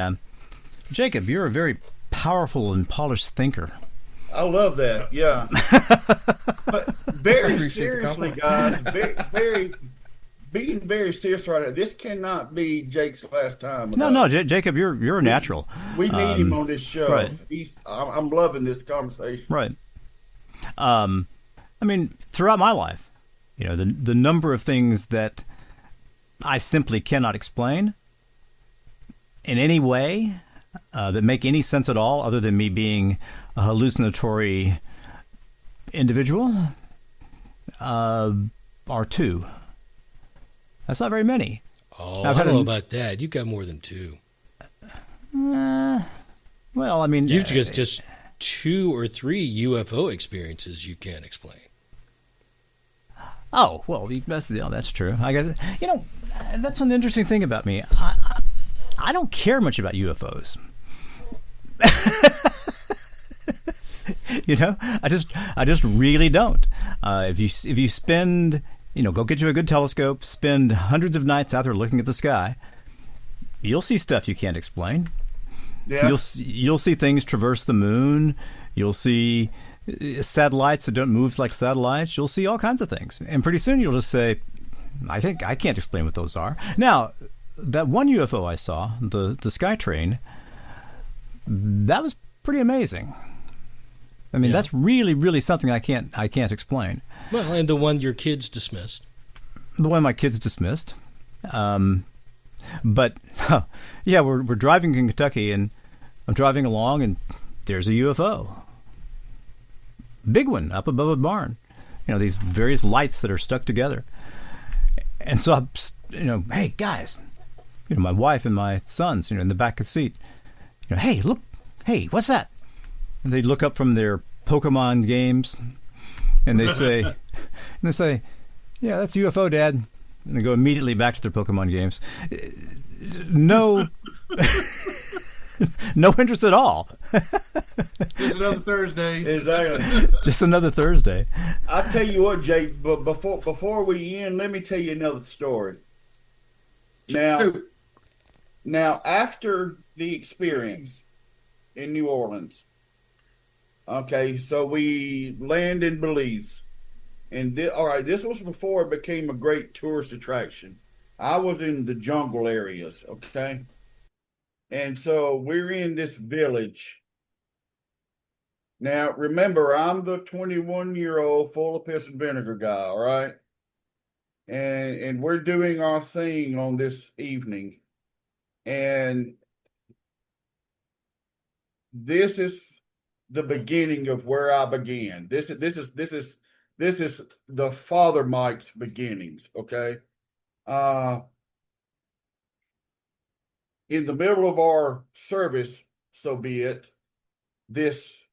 Jacob, you're a very powerful and polished thinker. I love that. Yeah. But very appreciate the seriously, compliment. guys, being very serious right now. This cannot be Jake's last time. with No, us. Jacob, you're a natural. We need him on this show. right. I'm loving this conversation. Right. I mean, throughout my life, the number of things that I simply cannot explain in any way that make any sense at all, other than me being a hallucinatory individual, are two. That's not very many. Oh, I've I had don't know a- about that. You got more than two. Well, I mean, You've just 2 or 3 UFO experiences you can't explain. oh, well, that's true. I guess that's an interesting thing about me. I don't care much about UFOs. I just really don't. If you spend, go get you a good telescope, spend hundreds of nights out there looking at the sky, you'll see stuff you can't explain. Yeah. You'll see things traverse the moon. You'll see satellites that don't move like satellites. You'll see all kinds of things, and pretty soon you'll just say, "I think I can't explain what those are." Now, that one UFO I saw, the Skytrain, that was pretty amazing. I mean, that's really, really something I can't explain. Well, and the one your kids dismissed. The one my kids dismissed. But yeah, we're driving in Kentucky, and I'm driving along, and there's a UFO, big one up above a barn. These various lights that are stuck together. And so I'm, hey guys, my wife and my sons, in the back of the seat, hey, look, hey, what's that? And they look up from their Pokemon games, and they say, yeah, that's a UFO, Dad. And they go immediately back to their Pokemon games. No, no interest at all. Just another Thursday. Exactly. Just another Thursday. I'll tell you what, Jake, but before we end, let me tell you another story. Now, after the experience in New Orleans, okay, so we land in Belize. And all right, this was before it became a great tourist attraction. I was in the jungle areas, okay? And so we're in this village. Now, remember, I'm the 21-year-old full of piss and vinegar guy, all right? And we're doing our thing on this evening. And this is the beginning of where I began. This is the Father Mike's beginnings, okay? In the middle of our service, so be it, this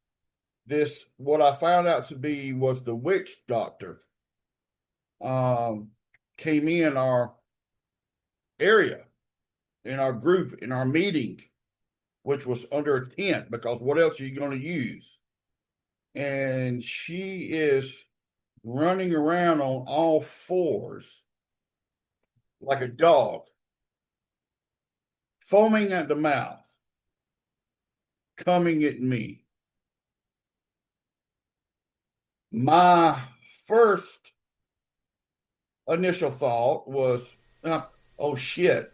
what I found out to be was the witch doctor came in our area, in our group, in our meeting, which was under a tent, because what else are you going to use? And she is running around on all fours like a dog, foaming at the mouth, coming at me. My first initial thought was, oh shit.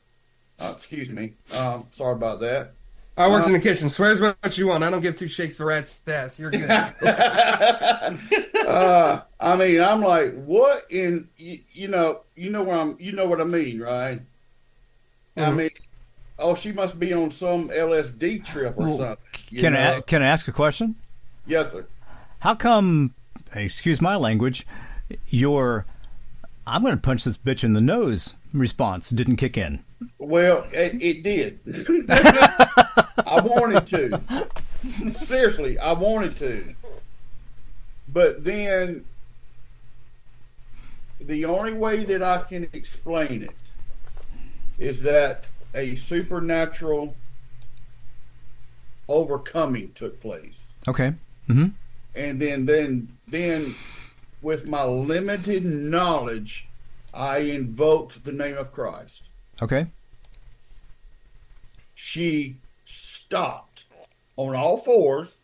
Excuse me. Sorry about that. I worked in the kitchen. Swear as much you want. I don't give 2 shakes a rat's ass. You're good. I mean, I'm like, what in you know what I mean, right? I Mhm. mean, oh, she must be on some LSD trip or something. Can I ask a question? Yes, sir. How come, excuse my language, your "I'm going to punch this bitch in the nose" response didn't kick in? Well, it did. I wanted to. Seriously, I wanted to. But then the only way that I can explain it is that a supernatural overcoming took place. Okay. Mm-hmm. And then with my limited knowledge, I invoked the name of Christ. Okay. She stopped on all fours,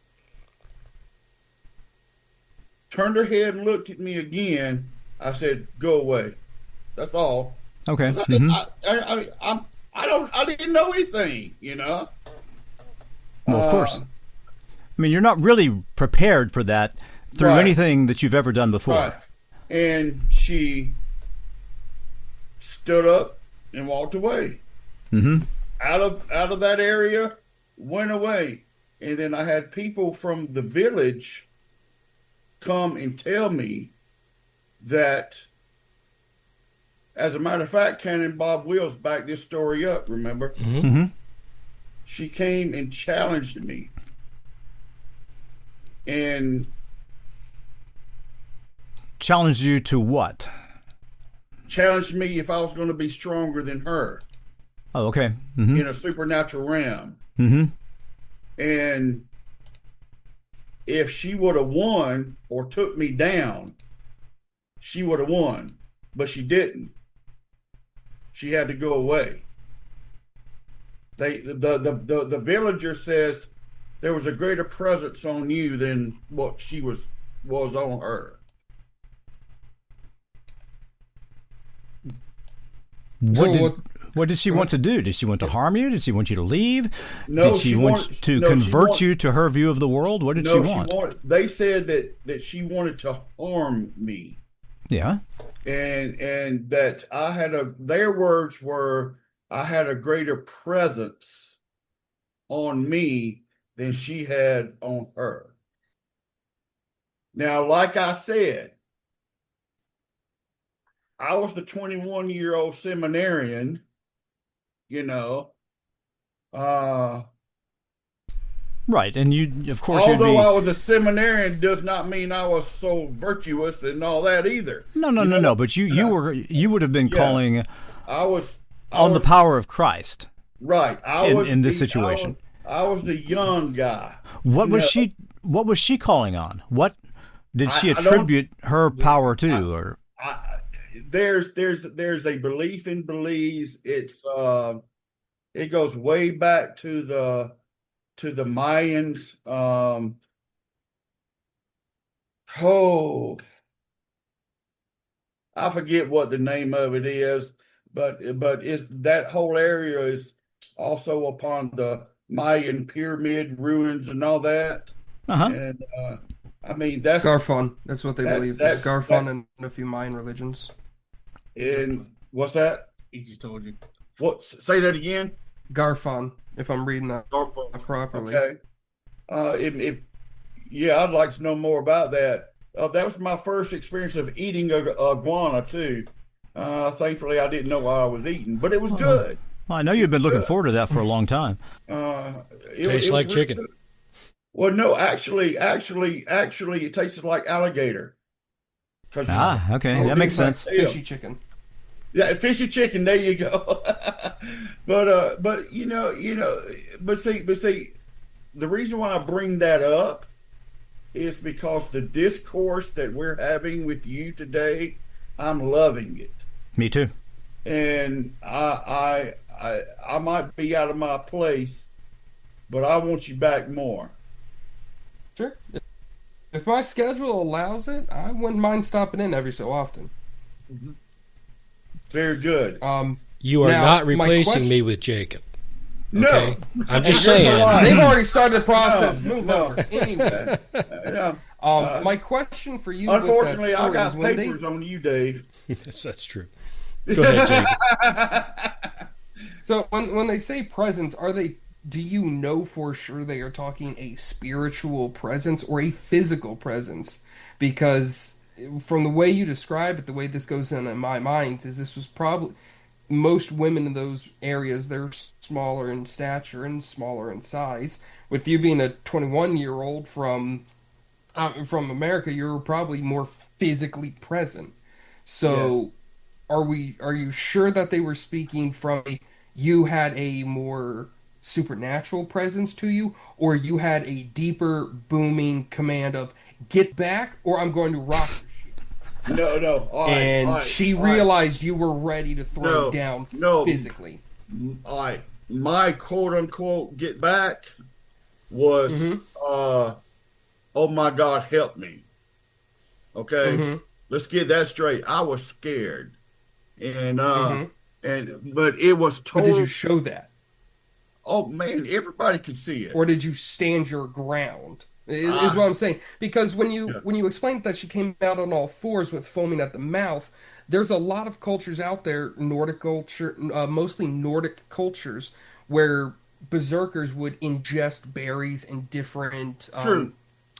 turned her head and looked at me again. I said, "Go away." That's all. Okay. 'Cause Mm-hmm. I didn't know anything, you know. Well, of course. I mean, you're not really prepared for that through Right. anything that you've ever done before. Right. And she stood up and walked away. Mm-hmm. Out of that area, went away. And then I had people from the village come and tell me that, as a matter of fact, Cannon Bob Wills backed this story up, remember? Mm-hmm. She came and challenged me. And Challenged you to what? challenged me if I was going to be stronger than her Oh, okay. Mm-hmm. in a supernatural realm. Mm-hmm. And if she would have won or took me down, she would have won. But she didn't. She had to go away. The villager says there was a greater presence on you than what she was on her. What did she want to do? Did she want to harm you? Did she want you to leave? No, did she want to convert you to her view of the world? What did she want? They said that she wanted to harm me. Yeah. And that their words were, I had a greater presence on me than she had on her. Now, like I said, I was the 21-year-old seminarian, you know. Right, and you, of course, although I was a seminarian, does not mean I was so virtuous and all that either. No. But you would have been calling I was the power of Christ. Right. In this situation. I was the young guy. What was she calling on? What did she attribute her power to? There's a belief in Belize. It goes way back to the Mayans. I forget what the name of it is, but it's that whole area is also upon the Mayan pyramid ruins and all that. Uh-huh. And I mean that's Garfon. That's what they believe. It's Garfon and a few Mayan religions. And what's that? He just told you. What? Say that again. Garfon, if I'm reading that Garfon. properly. Okay. Yeah, I'd like to know more about that. That was my first experience of eating a iguana too. Thankfully, I didn't know what I was eating, but it was good. Well, I know you've been looking forward to that for a long time. Tastes like chicken. Good. Well, no, actually, it tasted like alligator. Okay, that makes sense. Fishy chicken. Yeah, fishy chicken. There you go. but you know, but see, the reason why I bring that up is because the discourse that we're having with you today, I'm loving it. Me too. And I might be out of my place, but I want you back more. Sure. If my schedule allows it, I wouldn't mind stopping in every so often. Mm-hmm. Very good. You are not replacing me with Jacob. Okay? No, I'm just saying. They've already started the process. Move over. Anyway. Yeah. My question for you. Unfortunately, with that I story got papers on you, Dave. Yes, that's true. Go ahead, Jacob. So when they say presence, do you know for sure they are talking a spiritual presence or a physical presence? Because from the way you describe it, the way this goes in my mind is this was probably most women in those areas, they're smaller in stature and smaller in size. With you being a 21-year-old from America, you're probably more physically present. So are you sure that they were speaking from you had a more supernatural presence to you, or you had a deeper booming command of get back or I'm going to rock your shit? No, no. All right, all And right, she all right. realized you were ready to throw No, down no. physically. All right. My quote unquote get back was, Mm-hmm. oh my God, help me. Okay. Mm-hmm. Let's get that straight. I was scared. And, Mm-hmm. but it was But did you total. show that? Oh man, everybody could see it. Or did you stand your ground? Is Ah, what I'm saying. Because when you yeah, when you explained that she came out on all fours with foaming at the mouth, there's a lot of cultures out there, Nordic culture, mostly Nordic cultures, where berserkers would ingest berries and different, true.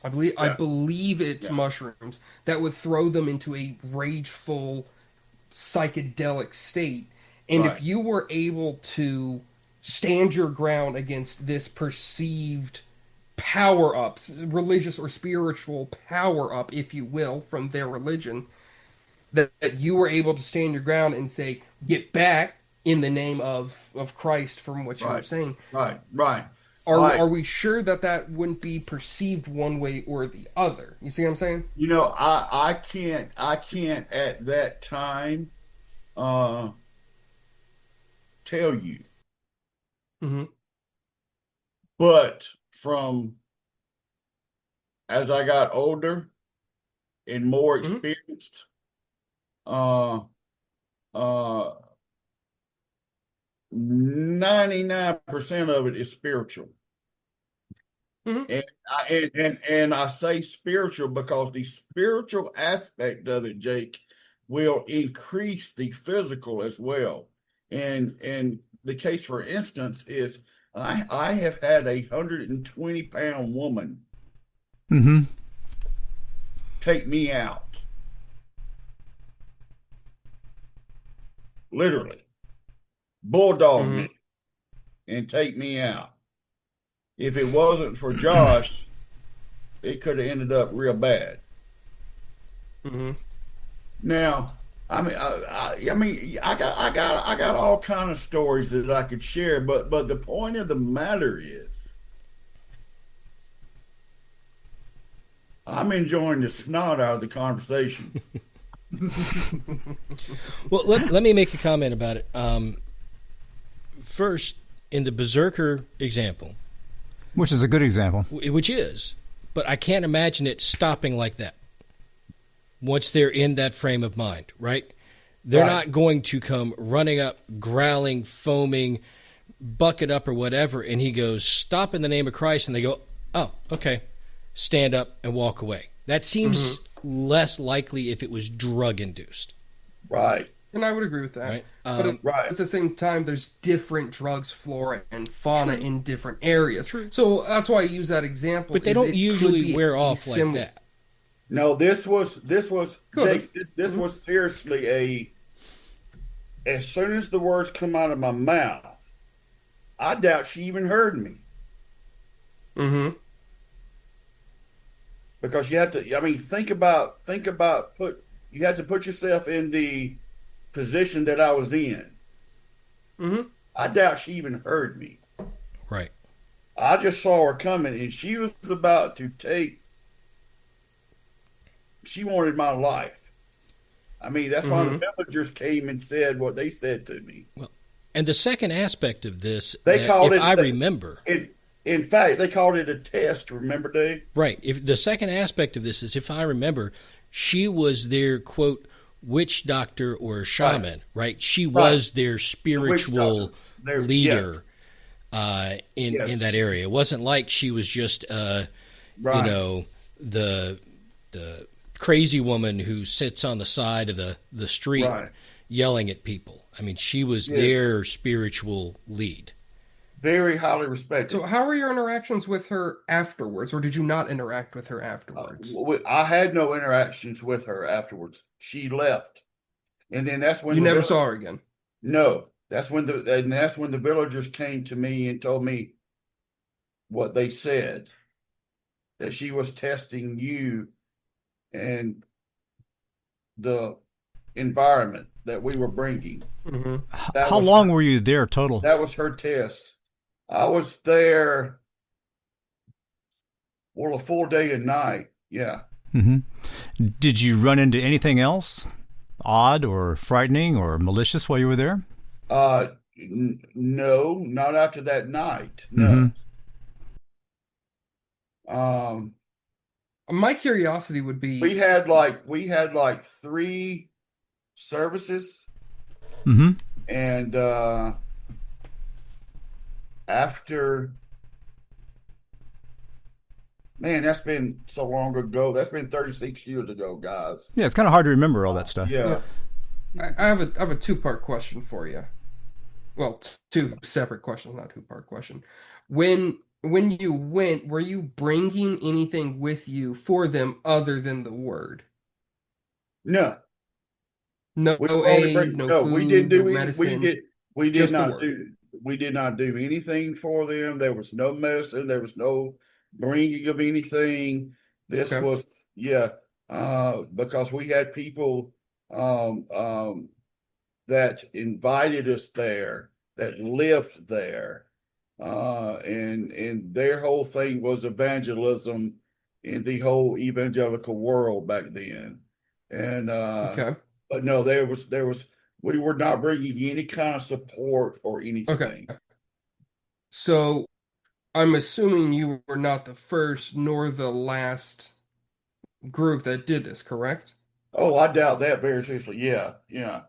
I Yeah, believe it's yeah. mushrooms that would throw them into a rageful psychedelic state. And if Right, you were able to stand your ground against this perceived power ups, religious or spiritual power up, if you will, from their religion, that you were able to stand your ground and say, get back in the name of Christ, from what you were right, saying. right. All Are right. are we sure that that wouldn't be perceived one way or the other? You see what I'm saying? I can't at that time uh tell you. Mm-hmm. But from as I got older and more Mm-hmm. experienced, uh uh 99% of it is spiritual. Mm-hmm. And I say spiritual because the spiritual aspect of it, Jake, will increase the physical as well. And the case, for instance, is I have had 120-pound woman Mm-hmm. take me out, literally bulldog Mm-hmm. me and take me out. If it wasn't for Josh, it could have ended up real bad. Mm-hmm. Now, I got all kind of stories that I could share, but the point of the matter is, I'm enjoying the snot out of the conversation. Well, let me make a comment about it. First, in the Berserker example, Which is a good example. which is, but I can't imagine it stopping like that once they're in that frame of mind, right? They're Right. not going to come running up, growling, foaming, bucket up or whatever, and he goes, stop in the name of Christ, and they go, oh, okay, stand up and walk away. That seems less likely if it was drug-induced, Right, And I would agree with that. right? But right. at the same time, there's different drugs, flora, and fauna in different areas. True. So that's why I use that example. But they is don't it could usually be wear a off like that. No, this was Could. Jake. This was seriously a. As soon as the words come out of my mouth, I doubt she even heard me Mm-hmm. because you have to. I mean, think about put. You have to put yourself in the position that I was in. Mm-hmm. I doubt she even heard me. Right. I just saw her coming, and she was about to take. She wanted my life. I mean, that's why the villagers came and said what they said to me. Well, and the second aspect of this, They that called if it. I remember, In fact, they called it a test. Remember, Dave? right, if the second aspect of this is, if I remember, she was their, quote, witch doctor or shaman, right? She was their spiritual doctor. Their- leader in Yes. that area. It wasn't like she was just, you Right. know, the crazy woman who sits on the side of the street Right. yelling at people. I mean, she was Yeah. their spiritual lead. Very highly respected. So how were your interactions with her afterwards, or did you not interact with her afterwards? I had no interactions with her afterwards. She left, and then that's when You the never vill- saw her again. No, that's when the villagers came to me and told me what they said, that she was testing you and the environment that we were bringing. Mm-hmm. That How was long her, were you there total? that was her test. I was there, well, a full day and night. Yeah. Hmm. Did you run into anything else odd or frightening or malicious while you were there? No, not after that night. Hmm. No. Um, My curiosity would be, we had like 3 services, Hmm. and after, man, that's been so long ago. That's been 36 years ago, guys. Yeah, it's kind of hard to remember all that stuff. Yeah. I have a 2-part question for you. Well, 2 separate questions, not 2-part question. When you went, were you bringing anything with you for them other than the word? No. No We could only aid, bring, no no, food, we didn't do no any, medicine. we did just the not word. do, we did not do anything for them. There was no medicine. There was no bringing of anything. This Okay. was, yeah, because we had people, that invited us there, that lived there, and their whole thing was evangelism in the whole evangelical world back then. And Okay. but no, we were not bringing any kind of support or anything. Okay. So I'm assuming you were not the first nor the last group that did this, correct? Oh, I doubt that very seriously. Yeah, yeah.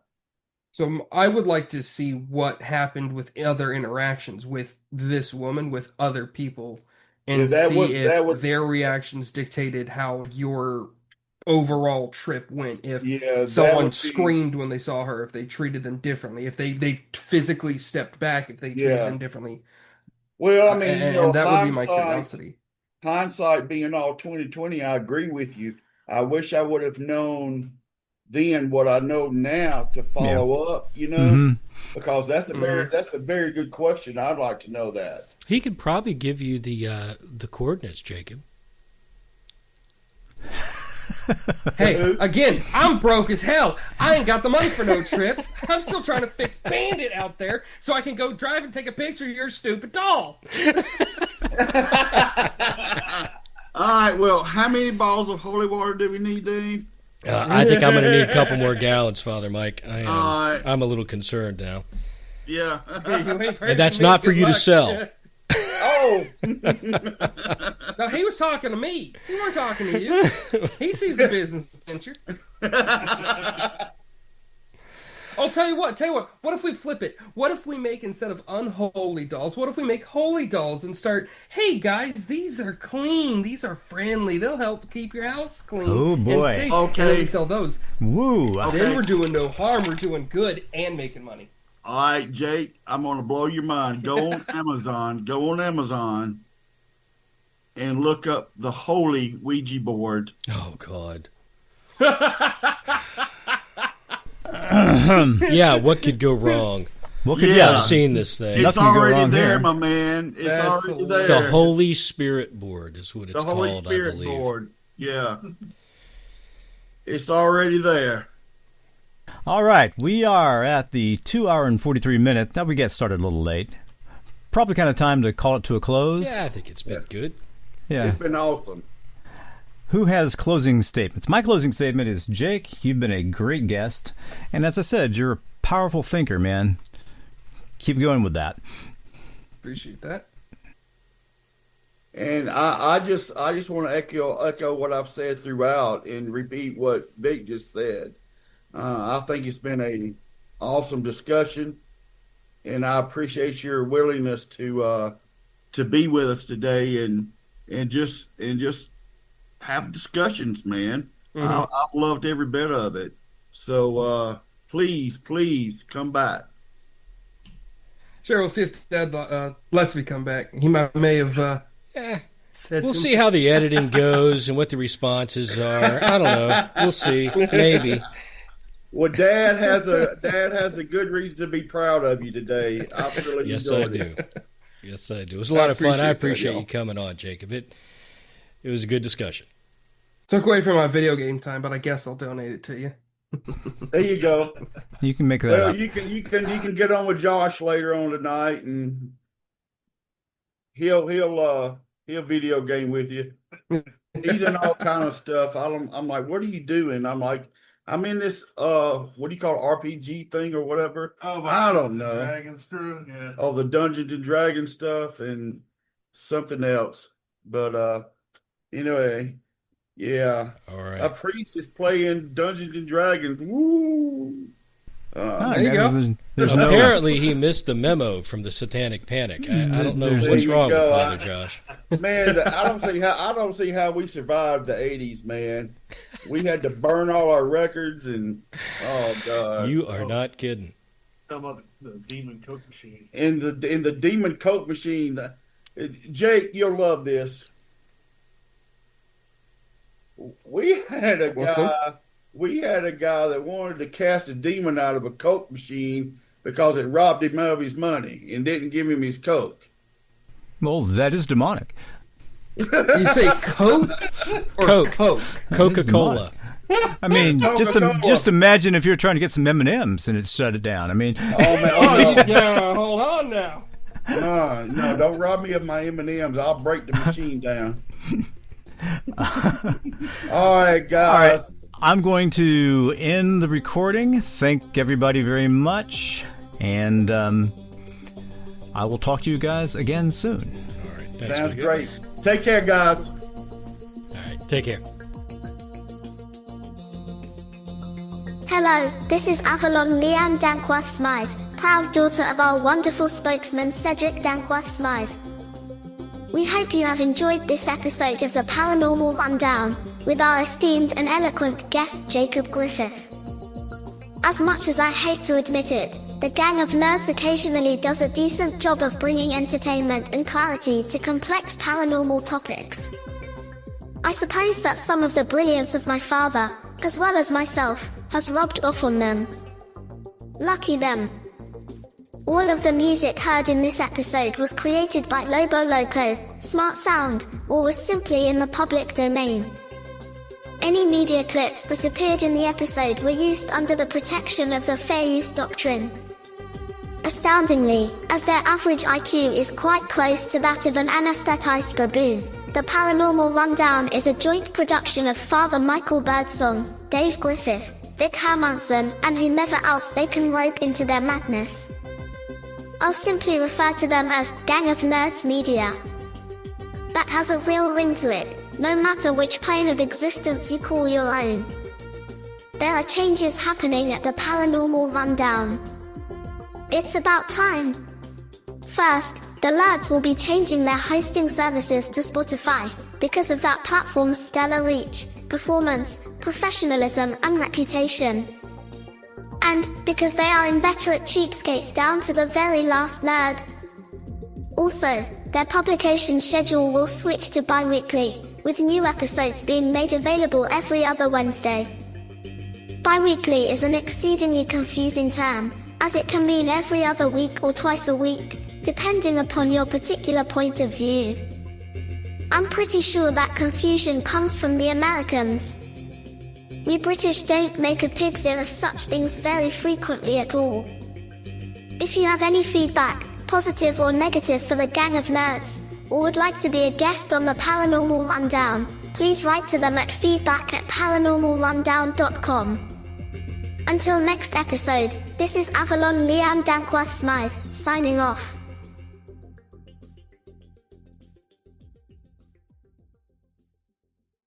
So I would like to see what happened with other interactions with this woman, with other people, and Yeah, see that if was their reactions dictated how your overall trip went. If yeah, that someone would be screamed when they saw her, if they treated them differently, if they physically stepped back, if they treated yeah. them differently. Well, I mean, And that would be my curiosity. hindsight being all 2020, I agree with you. I wish I would have known then what I know now to follow up, Hmm. because that's a Mhm. very good question. I'd like to know that. He could probably give you the coordinates, Jacob. Hey, again, I'm broke as hell. I ain't got the money for no trips. I'm still trying to fix Bandit out there so I can go drive and take a picture of your stupid doll. All right, well, how many bottles of holy water do we need, Dave? I think I'm going to need a couple more gallons, Father Mike. I am. All right. I'm a little concerned now. Yeah. You ain't And that's not for you to sell. Oh, No, he was talking to me. He weren't talking to you. He sees the business venture. I'll tell you what. What if we flip it? What if we make, instead of unholy dolls, what if we make holy dolls and start, hey guys, these are clean. These are friendly. They'll help keep your house clean. Oh, boy. And safe. Okay. And then we sell those. Woo. Okay. Then we're doing no harm. We're doing good and making money. all right, Jake, I'm going to blow your mind. Go on Amazon and look up the holy Ouija board. Oh, God. Yeah, what could go wrong? What could, Yeah. I've seen this thing. It's Nothing can go already wrong there, here. my man. It's That's already hilarious. there. It's the Holy Spirit board is what it's The Holy called, I Spirit believe. board. Yeah. It's already there. All right, we are at the 2 hour and 43 minutes. Now we get started a little late. Probably kind of time to call it to a close. Yeah, I think it's been good. Yeah. It's been awesome. Who has closing statements? My closing statement is, Jake, you've been a great guest. And as I said, you're a powerful thinker, man. Keep going with that. Appreciate that. And I just want to echo what I've said throughout and repeat what Vic just said. I think it's been a awesome discussion, and I appreciate your willingness to be with us today and just have discussions, man. I've loved every bit of it. So please come back. Sure, we'll see if Dad lets me come back. He may have said We'll to see how the editing goes and what the responses are. I don't know. We'll see. Maybe. Well, Dad has a good reason to be proud of you today. I really Yes, I enjoyed do. it. Yes, I do. It was a lot of fun. I appreciate that, appreciate y'all. you coming on, Jacob. It was a good discussion. Took away from my video game time, but I guess I'll donate it to you. There you go. You can make that Well, up. you can get on with Josh later on tonight, and he'll video game with you. He's in all kind of stuff. I'm like, what are you doing? I'm like, I'm in this what do you call it, RPG thing or whatever? Oh, I don't know. Dragon Screw, yeah. Oh, the Dungeons and Dragons stuff and something else. But anyway, yeah. All right. A priest is playing Dungeons and Dragons. Woo! Oh, there you go. There's no, Apparently, he missed the memo from the Satanic Panic. I don't know There what's you wrong with go. Father Josh. Man, I don't see how we survived the '80s, man. We had to burn all our records, and oh god, You are not kidding. Talking about the demon coke machine. in the demon coke machine. Jake, you'll love this. We had a What's guy. We had a guy that wanted to cast a demon out of a coke machine because it robbed him of his money and didn't give him his coke. well, that is demonic. You say Coke or Coke. Coke? Coca-Cola. I mean, Coca-Cola. just imagine if you're trying to get some M&Ms and it shut it down. I mean, Oh man, Oh, yeah, hold on now. no, don't rob me of my M&Ms. I'll break the machine down. All right, guys. right. I'm going to end the recording. Thank everybody very much, and I will talk to you guys again soon. All right. Thanks, Sounds Wicked. great. Take care, guys. All right. Take care. Hello, this is Avalon Leanne Dankworth Smythe, proud daughter of our wonderful spokesman Cedric Dankworth Smythe. We hope you have enjoyed this episode of the Paranormal Rundown, with our esteemed and eloquent guest Jacob Griffith. As much as I hate to admit it, the gang of nerds occasionally does a decent job of bringing entertainment and clarity to complex paranormal topics. I suppose that some of the brilliance of my father, as well as myself, has rubbed off on them. Lucky them. All of the music heard in this episode was created by Lobo Loco, Smart Sound, or was simply in the public domain. Any media clips that appeared in the episode were used under the protection of the Fair Use Doctrine. Astoundingly, as their average IQ is quite close to that of an anesthetized baboon, the Paranormal Rundown is a joint production of Father Michael Birdsong, Dave Griffith, Vic Hermanson, and whomever else they can rope into their madness. I'll simply refer to them as Gang of Nerds Media. That has a real ring to it, no matter which plane of existence you call your own. There are changes happening at the Paranormal Rundown. It's about time. First, the lads will be changing their hosting services to Spotify, because of that platform's stellar reach, performance, professionalism and reputation. And, because they are inveterate cheapskates down to the very last nerd. Also, their publication schedule will switch to bi-weekly, with new episodes being made available every other Wednesday. Bi-weekly is an exceedingly confusing term, as it can mean every other week or twice a week, depending upon your particular point of view. I'm pretty sure that confusion comes from the Americans. We British don't make a pig's ear of such things very frequently at all. If you have any feedback, positive or negative for the Gang of Nerds, or would like to be a guest on the Paranormal Rundown, please write to them at feedback@paranormalrundown.com. Until next episode, this is Avalon Leanne Dankworth Smythe, signing off.